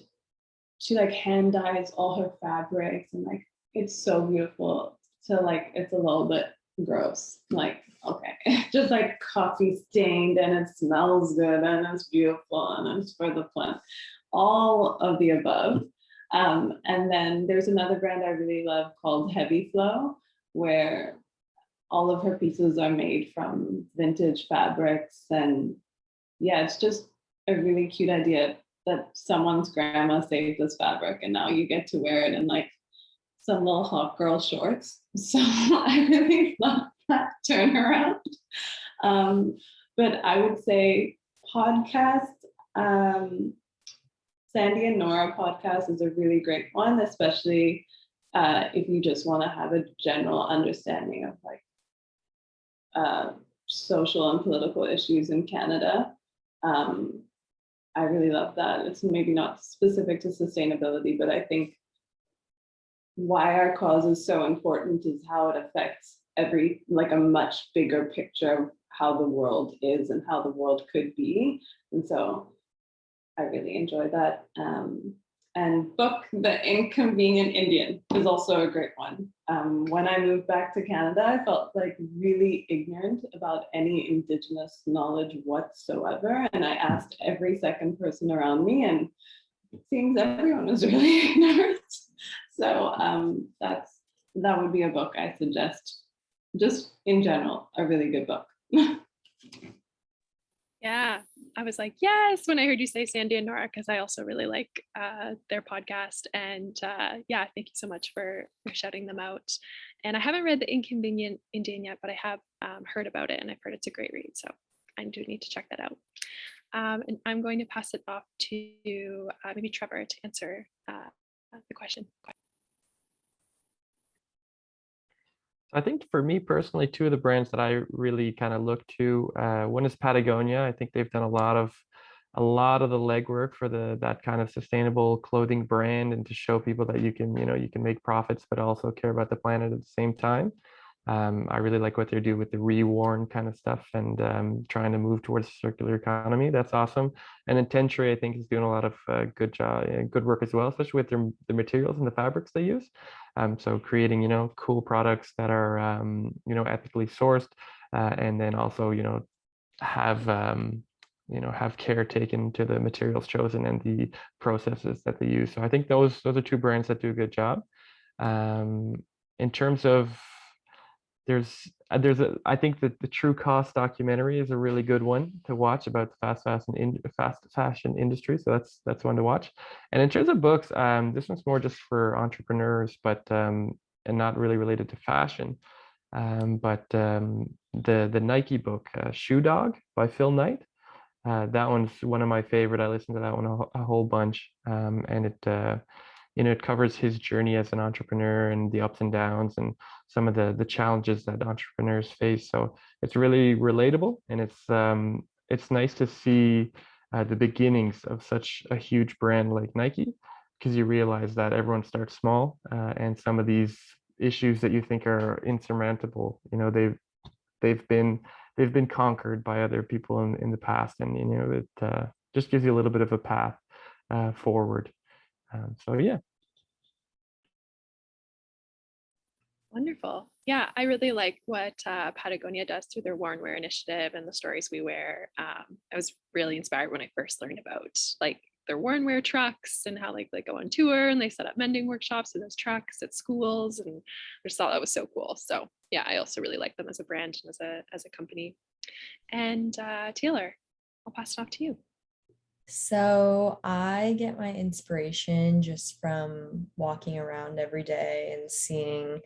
she like hand dyes all her fabrics, and like it's so beautiful. So like it's a little bit gross, like, okay, just like coffee stained, and it smells good, and it's beautiful, and it's for the plant, all of the above. And then there's another brand I really love called Heavy Flow, where all of her pieces are made from vintage fabrics. And yeah, it's just a really cute idea that someone's grandma saved this fabric, and now you get to wear it in like some little hot girl shorts. So I really love that turnaround. But I would say podcast, Sandy and Nora podcast is a really great one, especially if you just want to have a general understanding of like social and political issues in Canada. I really love that. It's maybe not specific to sustainability, but I think why our cause is so important is how it affects like a much bigger picture of how the world is and how the world could be. And so I really enjoy that. And book, The Inconvenient Indian, is also a great one. When I moved back to Canada, I felt like really ignorant about any Indigenous knowledge whatsoever. And I asked every second person around me, and it seems everyone was really ignorant. So that would be a book I suggest. Just in general, a really good book. Yeah, I was like, yes, when I heard you say Sandy and Nora, because I also really like their podcast. And yeah, thank you so much for shouting them out. And I haven't read The Inconvenient Indian yet, but I have heard about it, and I've heard it's a great read. So I do need to check that out. And I'm going to pass it off to maybe Trevor to answer the question. I think for me personally, two of the brands that I really kind of look to, one is Patagonia. I think they've done a lot of the legwork for that kind of sustainable clothing brand, and to show people that you can make profits but also care about the planet at the same time. I really like what they do with the reworn kind of stuff, and trying to move towards circular economy. That's awesome. And then Tentry, I think, is doing a lot of good work as well, especially with the materials and the fabrics they use. So creating, cool products that are, ethically sourced, and then also, have, have care taken to the materials chosen and the processes that they use. So I think those are two brands that do a good job. In terms of I think that the True Cost documentary is a really good one to watch about the fast fashion industry. So that's one to watch. And in terms of books, this one's more just for entrepreneurs, but and not really related to fashion. But the Nike book, Shoe Dog by Phil Knight. That one's one of my favorite. I listened to that one a whole bunch, and it covers his journey as an entrepreneur and the ups and downs and some of the challenges that entrepreneurs face. So it's really relatable, and it's nice to see the beginnings of such a huge brand like Nike, because you realize that everyone starts small, and some of these issues that you think are insurmountable, they've been conquered by other people in the past, and it just gives you a little bit of a path forward. So yeah. Wonderful. Yeah, I really like what Patagonia does through their Worn Wear initiative and the stories we wear. I was really inspired when I first learned about like their Worn Wear trucks and how like they go on tour and they set up mending workshops with those trucks at schools, and I just thought that was so cool. So yeah, I also really like them as a brand and as a company. And Taylor, I'll pass it off to you. So I get my inspiration just from walking around every day and seeing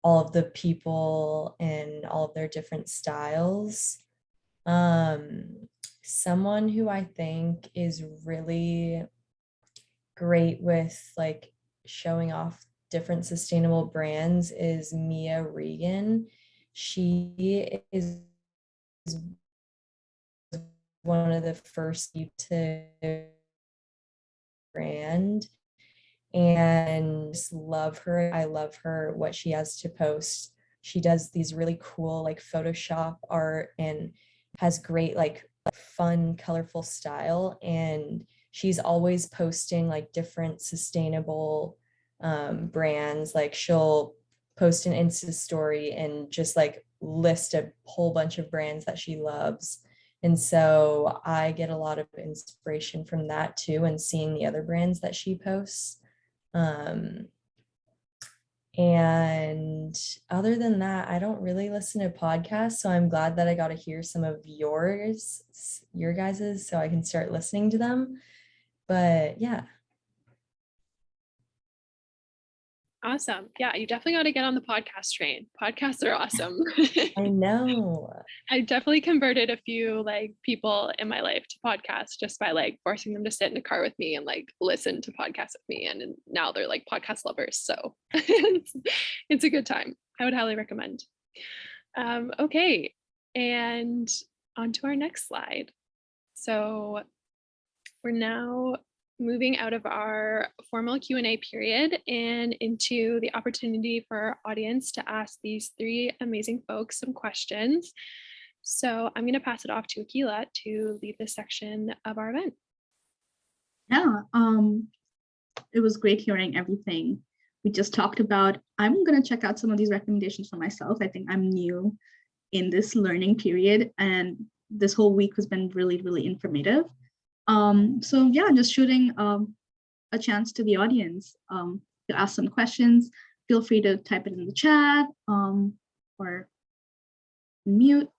all of the people and all of their different styles. Someone who I think is really great with like showing off different sustainable brands is Regan. She is one of the first to brand, and just love her. I love her, what she has to post. She does these really cool like Photoshop art and has great like fun, colorful style. And she's always posting like different sustainable brands. Like she'll post an Insta story and just like list a whole bunch of brands that she loves. And so I get a lot of inspiration from that too, and seeing the other brands that she posts. And other than that, I don't really listen to podcasts, so I'm glad that I got to hear some of your guys's, so I can start listening to them. But yeah. Awesome. Yeah, you definitely got to get on the podcast train. Podcasts are awesome. I know. I definitely converted a few like people in my life to podcasts just by like forcing them to sit in a car with me and like listen to podcasts with me. And now they're like podcast lovers. So it's a good time. I would highly recommend. Okay. And on to our next slide. So we're now moving out of our formal Q&A period and into the opportunity for our audience to ask these three amazing folks some questions. So I'm going to pass it off to Akila to lead this section of our event. Yeah, it was great hearing everything we just talked about. I'm going to check out some of these recommendations for myself. I think I'm new in this learning period, and this whole week has been really, really informative. So yeah, just shooting a chance to the audience to ask some questions. Feel free to type it in the chat or mute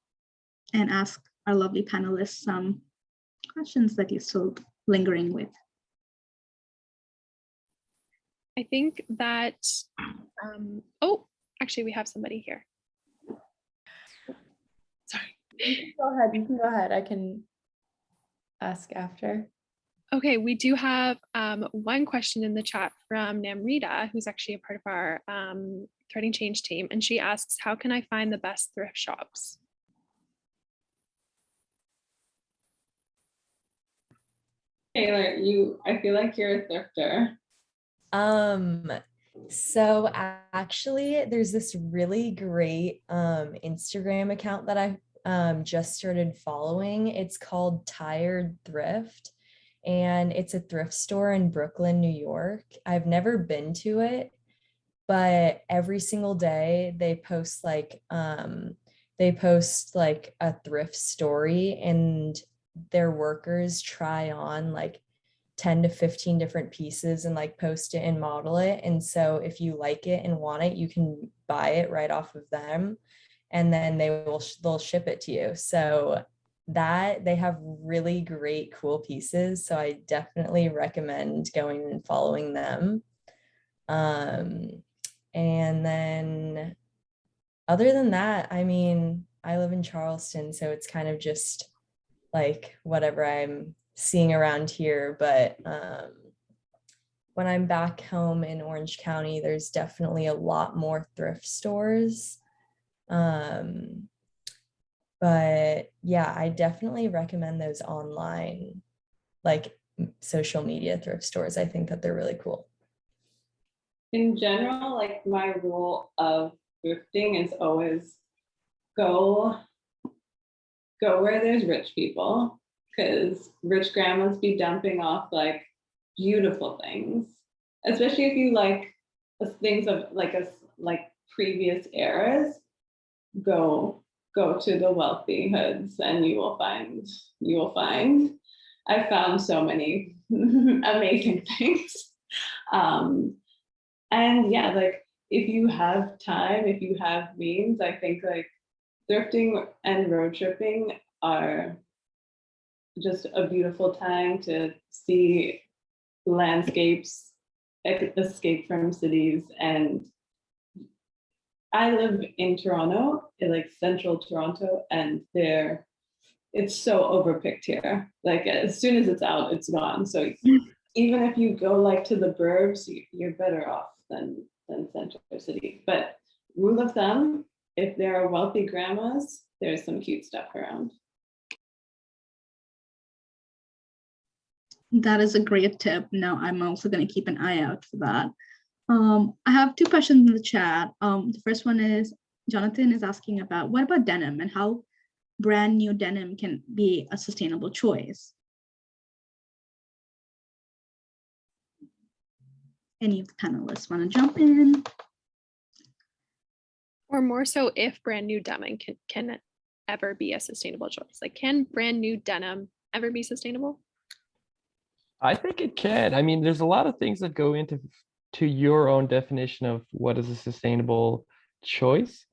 and ask our lovely panelists some questions that you're still lingering with. I think that, oh, actually we have somebody here. Sorry. You can go ahead. I can ask after. Okay, we do have one question in the chat from Namrita, who's actually a part of our Threading Change team, and she asks, how can I find the best thrift shops? Taylor, I feel like you're a thrifter. So actually there's this really great Instagram account that I just started following. It's called Tired Thrift, and it's a thrift store in Brooklyn, New York. I've never been to it, but every single day they post like a thrift story, and their workers try on like 10 to 15 different pieces and like post it and model it. And so if you like it and want it, you can buy it right off of them, and then they'll ship it to you. So that they have really great, cool pieces. So I definitely recommend going and following them. And then other than that, I mean, I live in Charleston, so it's kind of just like whatever I'm seeing around here. But when I'm back home in Orange County, there's definitely a lot more thrift stores. But yeah, I definitely recommend those online, like social media thrift stores. I think that they're really cool. In general, like my rule of thrifting is always go where there's rich people, because rich grandmas be dumping off like beautiful things, especially if you like things of like previous eras. Go to the wealthy hoods and you will find. I found so many amazing things. And yeah, like if you have time, if you have means, I think like thrifting and road tripping are just a beautiful time to see landscapes, escape from cities. And I live in Toronto, in like central Toronto, and it's so overpicked here. Like as soon as it's out, it's gone. So even if you go like to the burbs, you're better off than central city. But rule of thumb, if there are wealthy grandmas, there's some cute stuff around. That is a great tip. Now I'm also going to keep an eye out for that. I have two questions in the chat. The first one is, Jonathan is asking about, what about denim and how brand new denim can be a sustainable choice? Any of the panelists want to jump in? Or more so, if brand new denim can ever be a sustainable choice? Like, can brand new denim ever be sustainable? I think it can. I mean, there's a lot of things that go into your own definition of what is a sustainable choice.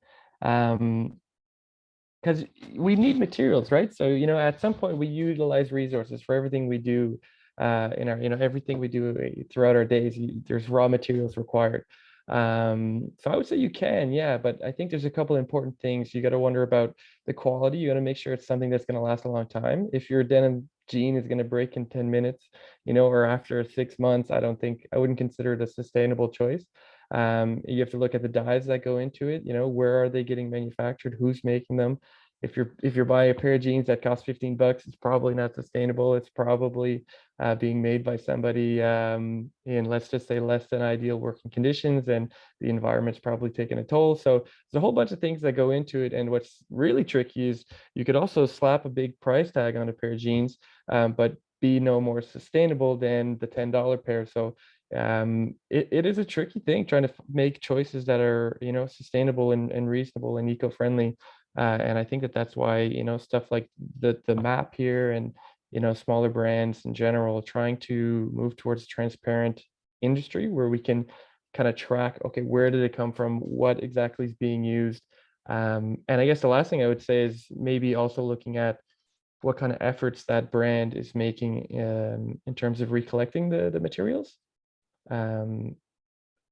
Because we need materials, right? So, at some point we utilize resources for everything we do in our, everything we do throughout our days. There's raw materials required. So I would say you can, yeah, but I think there's a couple important things. You got to wonder about the quality. You got to make sure it's something that's going to last a long time. If your denim jean is going to break in 10 minutes, or after 6 months, I wouldn't consider it a sustainable choice. You have to look at the dyes that go into it. Where are they getting manufactured? Who's making them? if you're buying a pair of jeans that costs $15, it's probably not sustainable. It's probably being made by somebody in, let's just say, less than ideal working conditions, and the environment's probably taking a toll. So there's a whole bunch of things that go into it. And what's really tricky is you could also slap a big price tag on a pair of jeans, but be no more sustainable than the $10 pair. So it is a tricky thing trying to make choices that are, sustainable and reasonable and eco-friendly. And I think that's why, stuff like the map here and, smaller brands in general, trying to move towards a transparent industry where we can kind of track, okay, where did it come from? What exactly is being used? And I guess the last thing I would say is maybe also looking at what kind of efforts that brand is making in terms of recollecting the materials.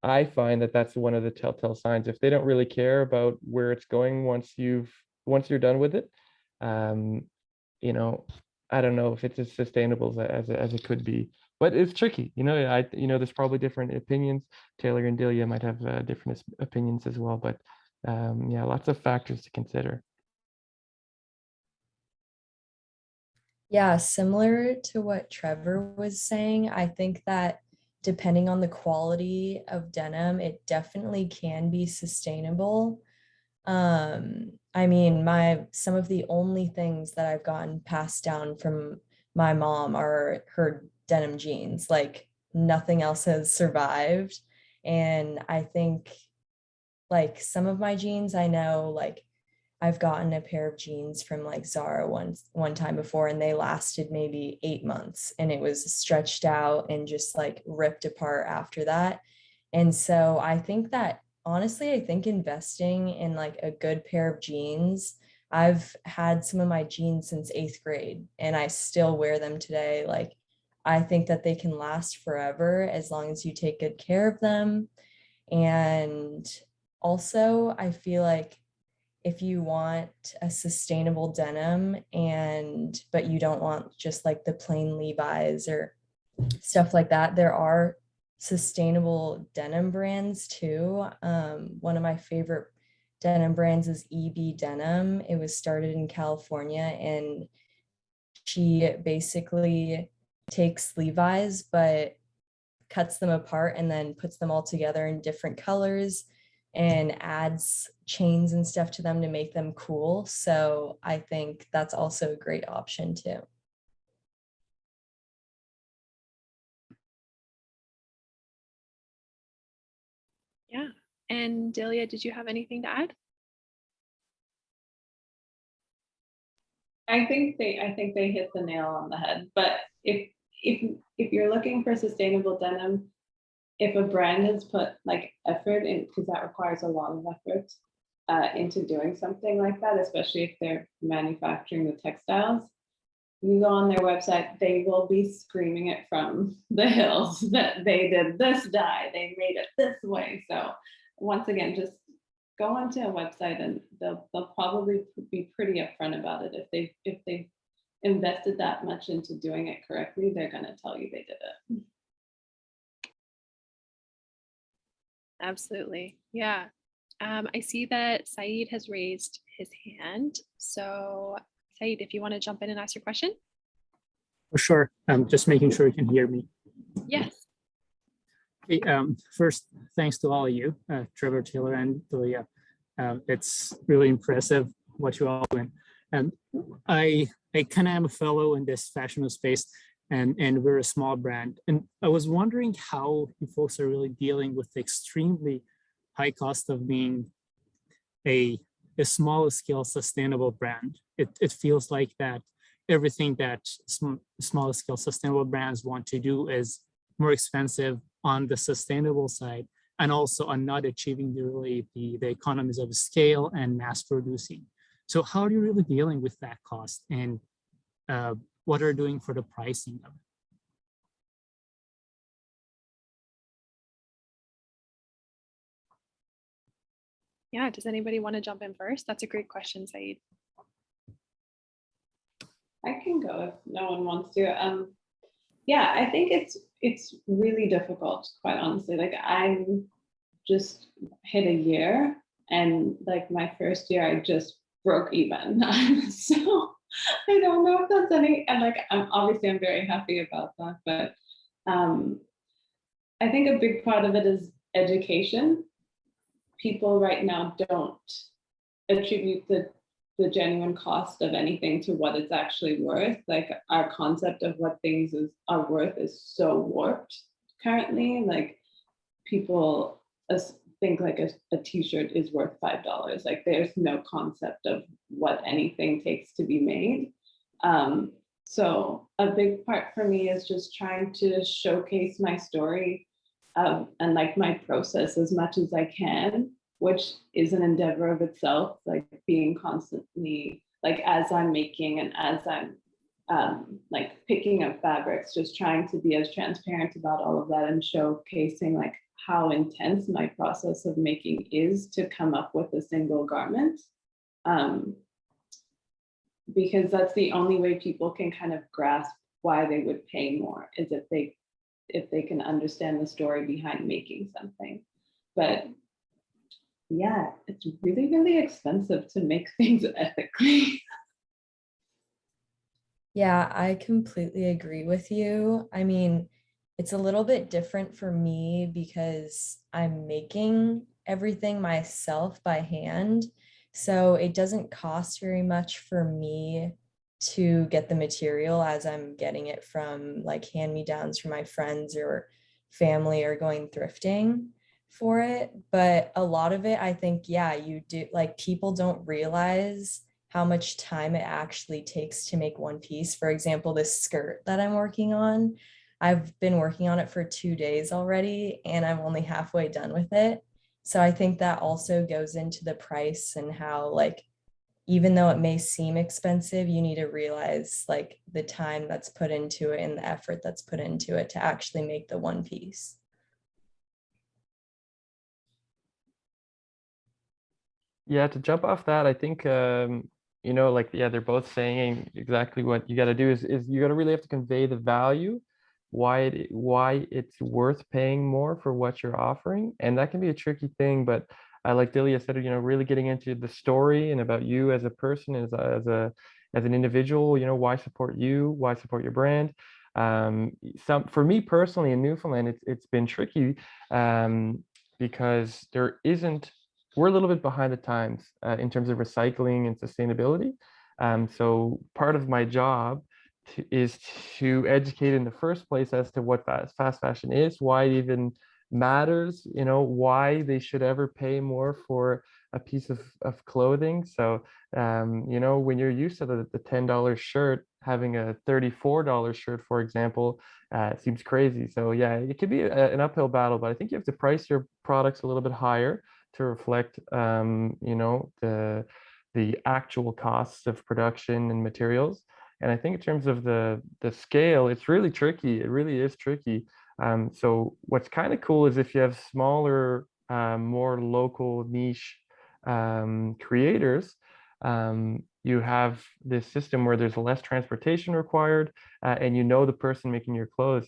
I find that that's one of the telltale signs. If they don't really care about where it's going once you're done with it, you know, I don't know if it's as sustainable as it could be. But it's tricky, there's probably different opinions. Taylor and Delia might have different opinions as well, but yeah, lots of factors to consider. Yeah, similar to what Trevor was saying, I think that depending on the quality of denim, it definitely can be sustainable. I mean, some of the only things that I've gotten passed down from my mom are her denim jeans. Like nothing else has survived. And I think like some of my jeans, I know like I've gotten a pair of jeans from like Zara one time before, and they lasted maybe 8 months, and it was stretched out and just like ripped apart after that. And so I think that honestly, I think investing in like a good pair of jeans, I've had some of my jeans since 8th grade and I still wear them today. Like I think that they can last forever as long as you take good care of them. And also, I feel like if you want a sustainable denim but you don't want just like the plain Levi's or stuff like that, there are sustainable denim brands too. One of my favorite denim brands is EB Denim. It was started in California, and she basically takes Levi's but cuts them apart and then puts them all together in different colors and adds chains and stuff to them to make them cool. So I think that's also a great option too. Yeah. And Delia, did you have anything to add? I think they hit the nail on the head. But if you're looking for sustainable denim, if a brand has put like effort in, because that requires a lot of effort into doing something like that, especially if they're manufacturing the textiles, you go on their website, they will be screaming it from the hills that they did this dye, they made it this way. So once again, just go onto a website and they'll probably be pretty upfront about it. If they invested that much into doing it correctly, they're going to tell you they did it. Absolutely. Yeah. I see that Saeed has raised his hand. So Saeed, if you want to jump in and ask your question. For sure. I'm just making sure you can hear me. Yes. Okay, first, thanks to all of you, Trevor, Taylor, and Delia. It's really impressive what you all doing. And I kind of am a fellow in this fashion space, and we're a small brand. And I was wondering how you folks are really dealing with the extremely high cost of being a small scale sustainable brand. It feels like that everything that small scale sustainable brands want to do is more expensive on the sustainable side, and also on not achieving the economies of scale and mass producing. So how are you really dealing with that cost, and what are you doing for the pricing of it? Yeah, does anybody want to jump in first? That's a great question, Saeed. I can go if no one wants to. Yeah, I think it's really difficult, quite honestly. Like I'm just hit a year, and like my first year, I just broke even. So I don't know if that's any, and like, I'm very happy about that, but I think a big part of it is education. People right now don't attribute the genuine cost of anything to what it's actually worth. Like our concept of what things are worth is so warped currently. Like people think like a t-shirt is worth $5. Like there's no concept of what anything takes to be made. So a big part for me is just trying to showcase my story and like my process as much as I can, which is an endeavor of itself, like being constantly, like as I'm making and as I'm like picking up fabrics, just trying to be as transparent about all of that and showcasing like how intense my process of making is to come up with a single garment. Because that's the only way people can kind of grasp why they would pay more, is if they can understand the story behind making something. But yeah, it's really, really expensive to make things ethically. Yeah, I completely agree with you. I mean, it's a little bit different for me because I'm making everything myself by hand. So it doesn't cost very much for me to get the material as I'm getting it from like hand-me-downs from my friends or family or going thrifting for it. But a lot of it, I think, yeah, you do, like people don't realize how much time it actually takes to make one piece. For example, this skirt that I'm working on, I've been working on it for 2 days already, and I'm only halfway done with it. So I think that also goes into the price and how, like, even though it may seem expensive, you need to realize like the time that's put into it and the effort that's put into it to actually make the one piece. Yeah, to jump off that, I think like yeah, they're both saying exactly what you got to do is you got to really have to convey the value, why it's worth paying more for what you're offering, and that can be a tricky thing. But I like Delia said, really getting into the story and about you as a person, as an individual. Why support you? Why support your brand? Some for me personally in Newfoundland, it's been tricky because there isn't we're a little bit behind the times in terms of recycling and sustainability. So part of my job is to educate in the first place as to what fast fashion is, why it even matters, why they should ever pay more for a piece of clothing. So, when you're used to the $10 shirt, having a $34 shirt, for example, seems crazy. So yeah, it could be an uphill battle, but I think you have to price your products a little bit higher to reflect the actual costs of production and materials. And I think in terms of the scale, it's really tricky. It really is tricky. So what's kind of cool is if you have smaller, more local niche creators, you have this system where there's less transportation required, and the person making your clothes.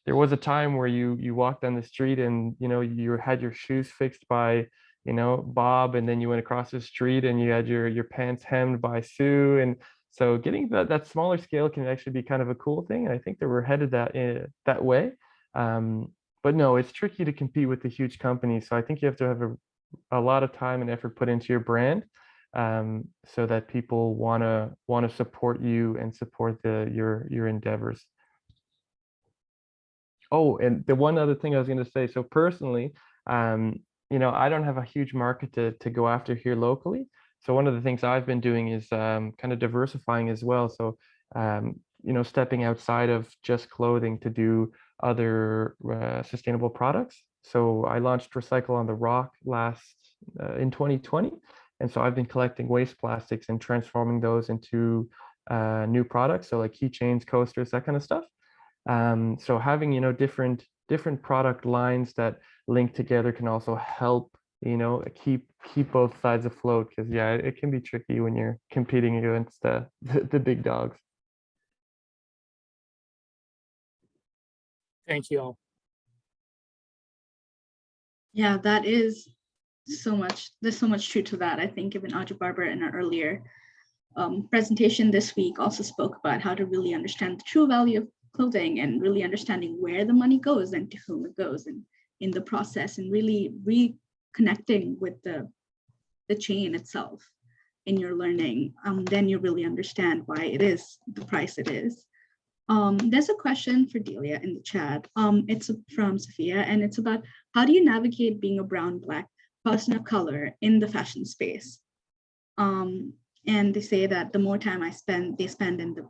There was a time where you walked down the street and you had your shoes fixed by Bob, and then you went across the street and you had your pants hemmed by Sue. And so getting that smaller scale can actually be kind of a cool thing, and I think that we're headed that way. But no, it's tricky to compete with the huge companies, so I think you have to have a lot of time and effort put into your brand, so that people want to support you and support your endeavors. Oh, and the one other thing I was going to say, so personally, I don't have a huge market to go after here locally. So one of the things I've been doing is kind of diversifying as well. So, stepping outside of just clothing to do other sustainable products. So I launched Recycle on the Rock in 2020. And so I've been collecting waste plastics and transforming those into new products. So like keychains, coasters, that kind of stuff. So having different product lines that link together can also help keep both sides afloat, because yeah, it can be tricky when you're competing against the big dogs. Thank you all. Yeah, that is there's so much truth to that. I think even Audrey Barber in our earlier presentation this week also spoke about how to really understand the true value of clothing and really understanding where the money goes and to whom it goes, and in the process, and really reconnecting with the chain itself in your learning. Then you really understand why it is the price it is. There's a question for Delia in the chat. It's from Sophia, and it's about how do you navigate being a brown, Black person of color in the fashion space? And they say that the more time they spend in the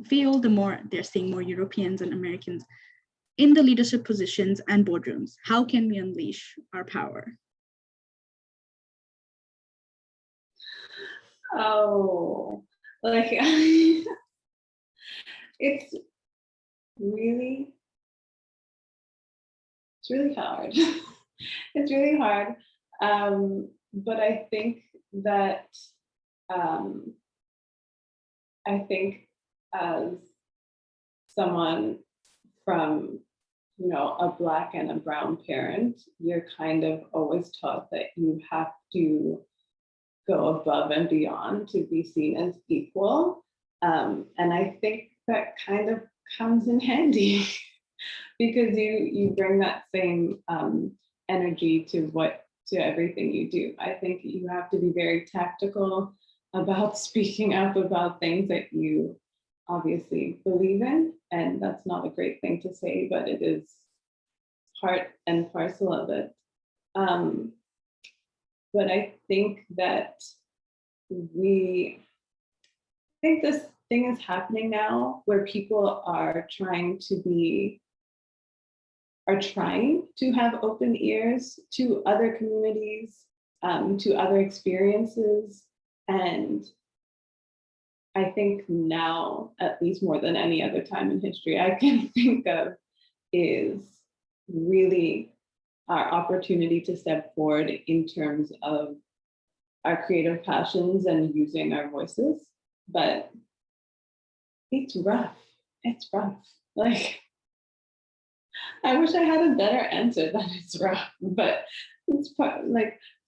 field, the more they're seeing more Europeans and Americans in the leadership positions and boardrooms. How can we unleash our power? Oh, like it's really hard. It's really hard. But I think that as someone from, you know, a Black and a brown parent, you're kind of always taught that you have to go above and beyond to be seen as equal. And I think that kind of comes in handy because you bring that same energy to everything you do. I think you have to be very tactical about speaking up about things that you obviously believe in. And that's not a great thing to say, but it is part and parcel of it. But I think that this thing is happening now where people are trying to have open ears to other communities, to other experiences. And I think now, at least more than any other time in history I can think of, is really our opportunity to step forward in terms of our creative passions and using our voices. But it's rough. It's rough. Like, I wish I had a better answer than it's rough, but it's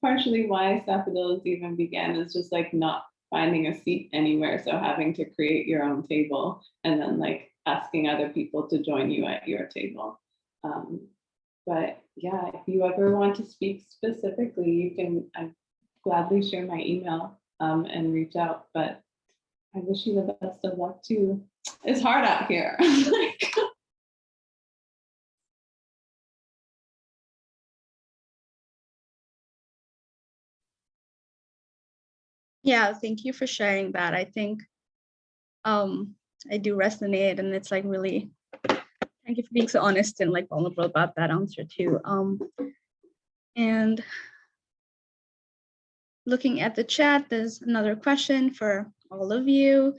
partially why Staffodillas even began is just like not finding a seat anywhere. So having to create your own table and then like asking other people to join you at your table. But yeah, if you ever want to speak specifically, I'd gladly share my email and reach out, but I wish you the best of luck too. It's hard out here. Yeah, thank you for sharing that. I think I do resonate, and it's like really, thank you for being so honest and like vulnerable about that answer too. And looking at the chat, there's another question for all of you.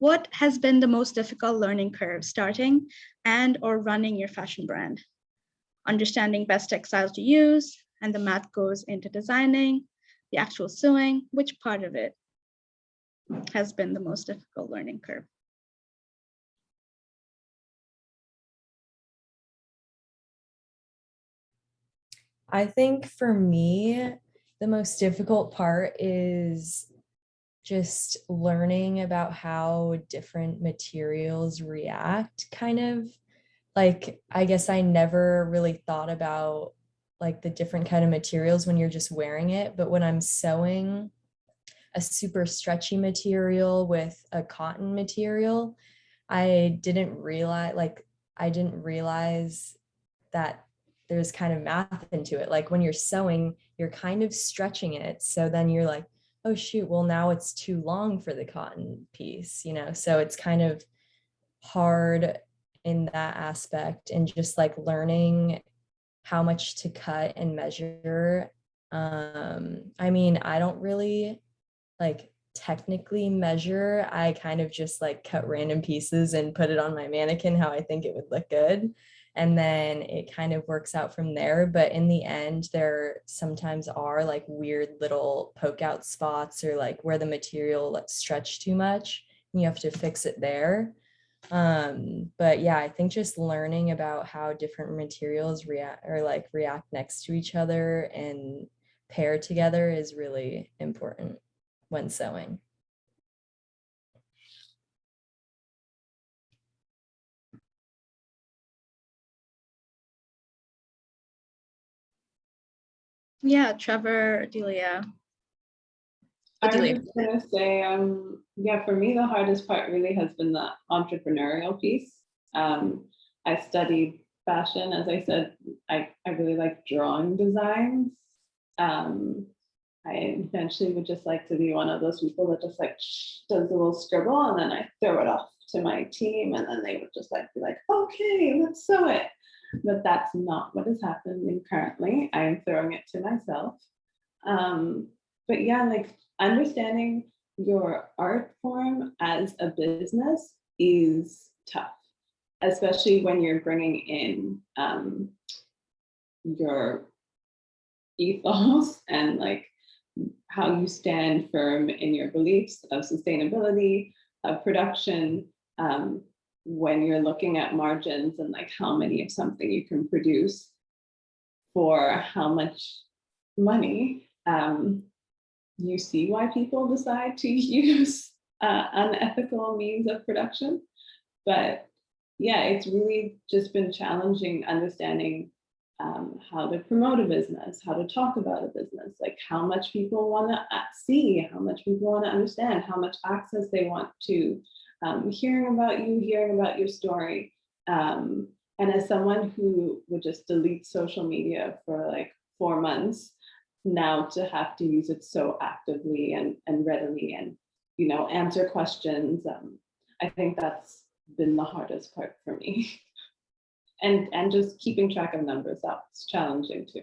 What has been the most difficult learning curve starting and or running your fashion brand? Understanding best textiles to use, and the math goes into designing, the actual sewing. Which part of it has been the most difficult learning curve? I think for me, the most difficult part is just learning about how different materials react, kind of. Like, I guess I never really thought about like the different kind of materials when you're just wearing it, but when I'm sewing a super stretchy material with a cotton material, I didn't realize that there's kind of math into it. Like when you're sewing, you're kind of stretching it. So then you're like, oh shoot, well now it's too long for the cotton piece, you know? So it's kind of hard in that aspect, and just like learning how much to cut and measure. I mean, I don't really like technically measure. I kind of just like cut random pieces and put it on my mannequin how I think it would look good. And then it kind of works out from there. But in the end, there sometimes are like weird little poke out spots or like where the material like stretched too much and you have to fix it there. But yeah, I think just learning about how different materials react next to each other and pair together is really important when sewing. Yeah, Trevor, Delia. I was Delia. just gonna say, yeah, for me, the hardest part really has been the entrepreneurial piece. I studied fashion, as I said, I really like drawing designs. Um, I eventually would just like to be one of those people that just like does a little scribble and then I throw it off to my team and then they would just like be like, okay, let's sew it. But that's not what is happening currently. I am throwing it to myself. But yeah, like understanding your art form as a business is tough, especially when you're bringing in your ethos and like how you stand firm in your beliefs of sustainability, of production, when you're looking at margins and like how many of something you can produce for how much money, you see why people decide to use unethical means of production. But yeah, it's really just been challenging understanding how to promote a business, how to talk about a business, like how much people want to see, how much people want to understand, how much access they want to hearing about your story. And as someone who would just delete social media for like 4 months, now to have to use it so actively and readily and, you know, answer questions, I think that's been the hardest part for me. And just keeping track of numbers, that's challenging too.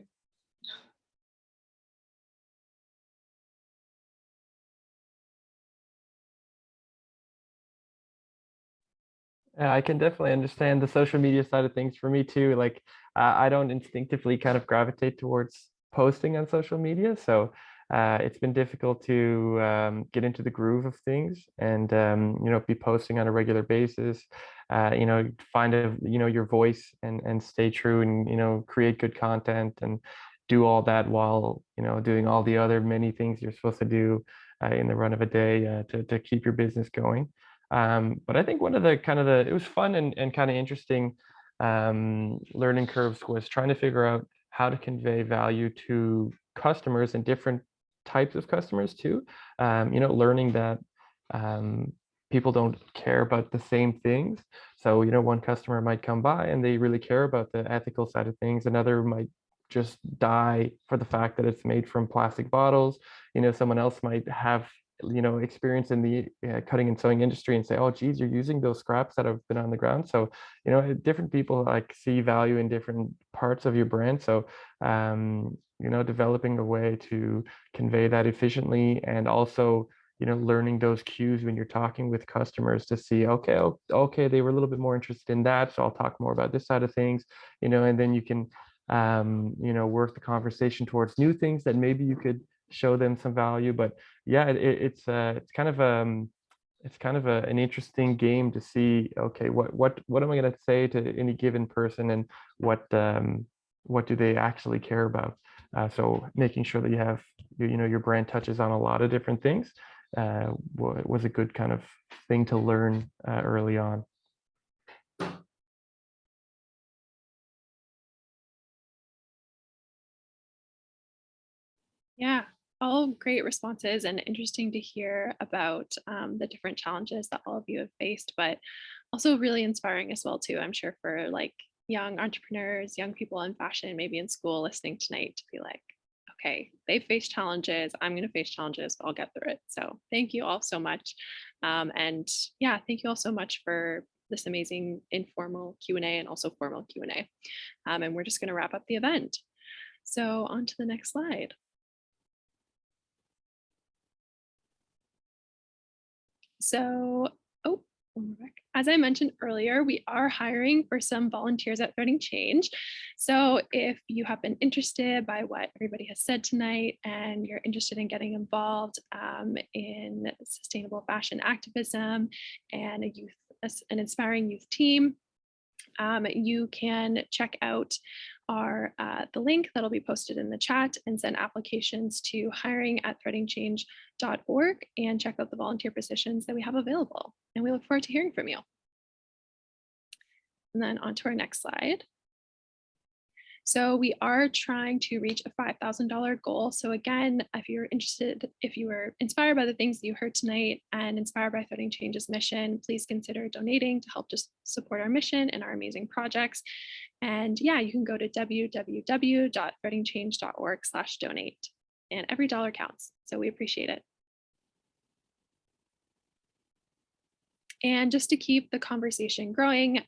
Yeah, I can definitely understand the social media side of things for me too. Like, I don't instinctively kind of gravitate towards posting on social media, so it's been difficult to get into the groove of things and you know, be posting on a regular basis. You know, find your voice and stay true and you know, create good content and do all that while you know, doing all the other many things you're supposed to do in the run of a day to keep your business going. But I think one of the it was fun and kind of interesting learning curves was trying to figure out how to convey value to customers and different types of customers too. You know, learning that people don't care about the same things. So, you know, one customer might come by and they really care about the ethical side of things. Another might just die for the fact that it's made from plastic bottles. You know, someone else might have you know experience in the cutting and sewing industry and say, oh geez, you're using those scraps that have been on the ground. So you know, different people like see value in different parts of your brand. So you know, developing a way to convey that efficiently and also you know, learning those cues when you're talking with customers to see, okay, okay, they were a little bit more interested in that, so I'll talk more about this side of things, you know, and then you can you know, work the conversation towards new things that maybe you could show them some value. But yeah, it's kind of an interesting game to see, okay, what am I going to say to any given person and what do they actually care about. So making sure that you have you know, your brand touches on a lot of different things was a good kind of thing to learn early on. Yeah, all great responses and interesting to hear about the different challenges that all of you have faced, but also really inspiring as well too. I'm sure for like young entrepreneurs, young people in fashion, maybe in school listening tonight to be like, okay, they face challenges. I'm going to face challenges, but I'll get through it. So thank you all so much. And yeah, thank you all so much for this amazing informal Q&A and also formal Q&A. And we're just going to wrap up the event. So on to the next slide. So, oh, one more back. As I mentioned earlier, we are hiring for some volunteers at Threading Change. So if you have been interested by what everybody has said tonight and you're interested in getting involved in sustainable fashion activism and a youth an inspiring youth team, you can check out the link that'll be posted in the chat and send applications to hiring@threadingchange.org and check out the volunteer positions that we have available. And we look forward to hearing from you. And then on to our next slide. So we are trying to reach a $5,000 goal. So again, if you're interested, if you were inspired by the things that you heard tonight and inspired by Threading Change's mission, please consider donating to help just support our mission and our amazing projects. And yeah, you can go to www.threadingchange.org/donate, and every dollar counts. So we appreciate it. And just to keep the conversation growing,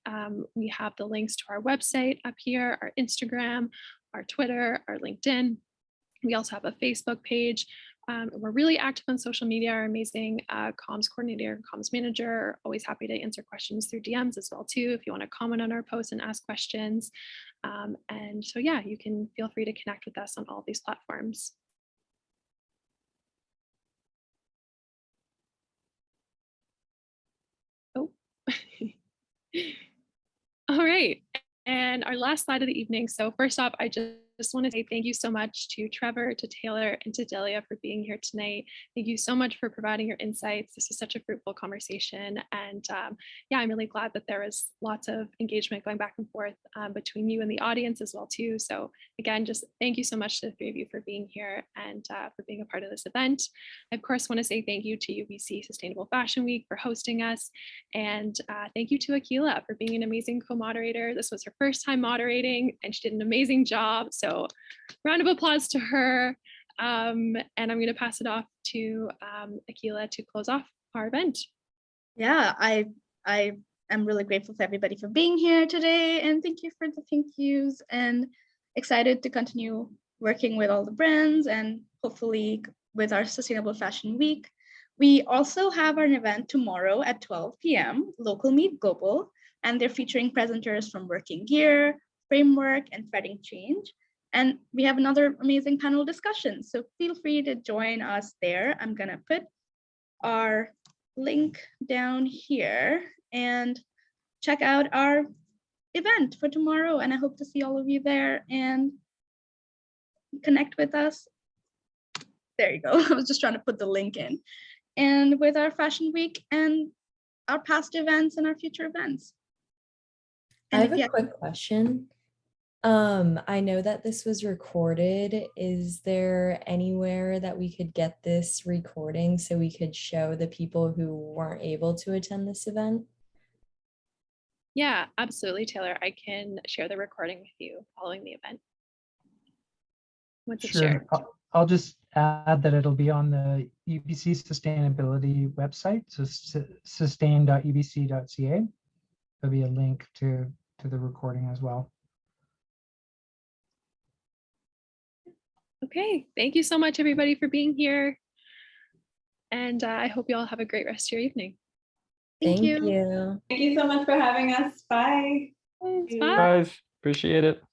we have the links to our website up here, our Instagram, our Twitter, our LinkedIn. We also have a Facebook page. We're really active on social media. Our amazing comms coordinator and comms manager are always happy to answer questions through DMs as well too, if you want to comment on our posts and ask questions. And so yeah, you can feel free to connect with us on all these platforms. Oh, all right. And our last slide of the evening. So first off, I just want to say thank you so much to Trevor, to Taylor, and to Delia for being here tonight. Thank you so much for providing your insights. This was such a fruitful conversation. And yeah, I'm really glad that there was lots of engagement going back and forth between you and the audience as well too. So again, just thank you so much to the three of you for being here and for being a part of this event. I of course want to say thank you to UBC Sustainable Fashion Week for hosting us. And thank you to Akila for being an amazing co-moderator. This was her first time moderating and she did an amazing job. So round of applause to her. And I'm going to pass it off to Akila to close off our event. Yeah, I am really grateful for everybody for being here today, and thank you for the thank yous, and excited to continue working with all the brands and hopefully with our Sustainable Fashion Week. We also have an event tomorrow at 12 p.m., Local Meet Global, and they're featuring presenters from Working Gear, Framework, and Threading Change. And we have another amazing panel discussion, so feel free to join us there. I'm gonna put our link down here and check out our event for tomorrow. And I hope to see all of you there and connect with us. There you go. I was just trying to put the link in. And with our Fashion Week and our past events and our future events. I have a quick question. I know that this was recorded. Is there anywhere that we could get this recording so we could show the people who weren't able to attend this event? Yeah, absolutely, Taylor. I can share the recording with you following the event. Once it's shared. I'll just add that it'll be on the UBC sustainability website, so sustain.ubc.ca. There'll be a link to the recording as well. Okay, thank you so much, everybody, for being here. And I hope you all have a great rest of your evening. Thank you. Thank you so much for having us. Bye. Thanks, Guys, appreciate it.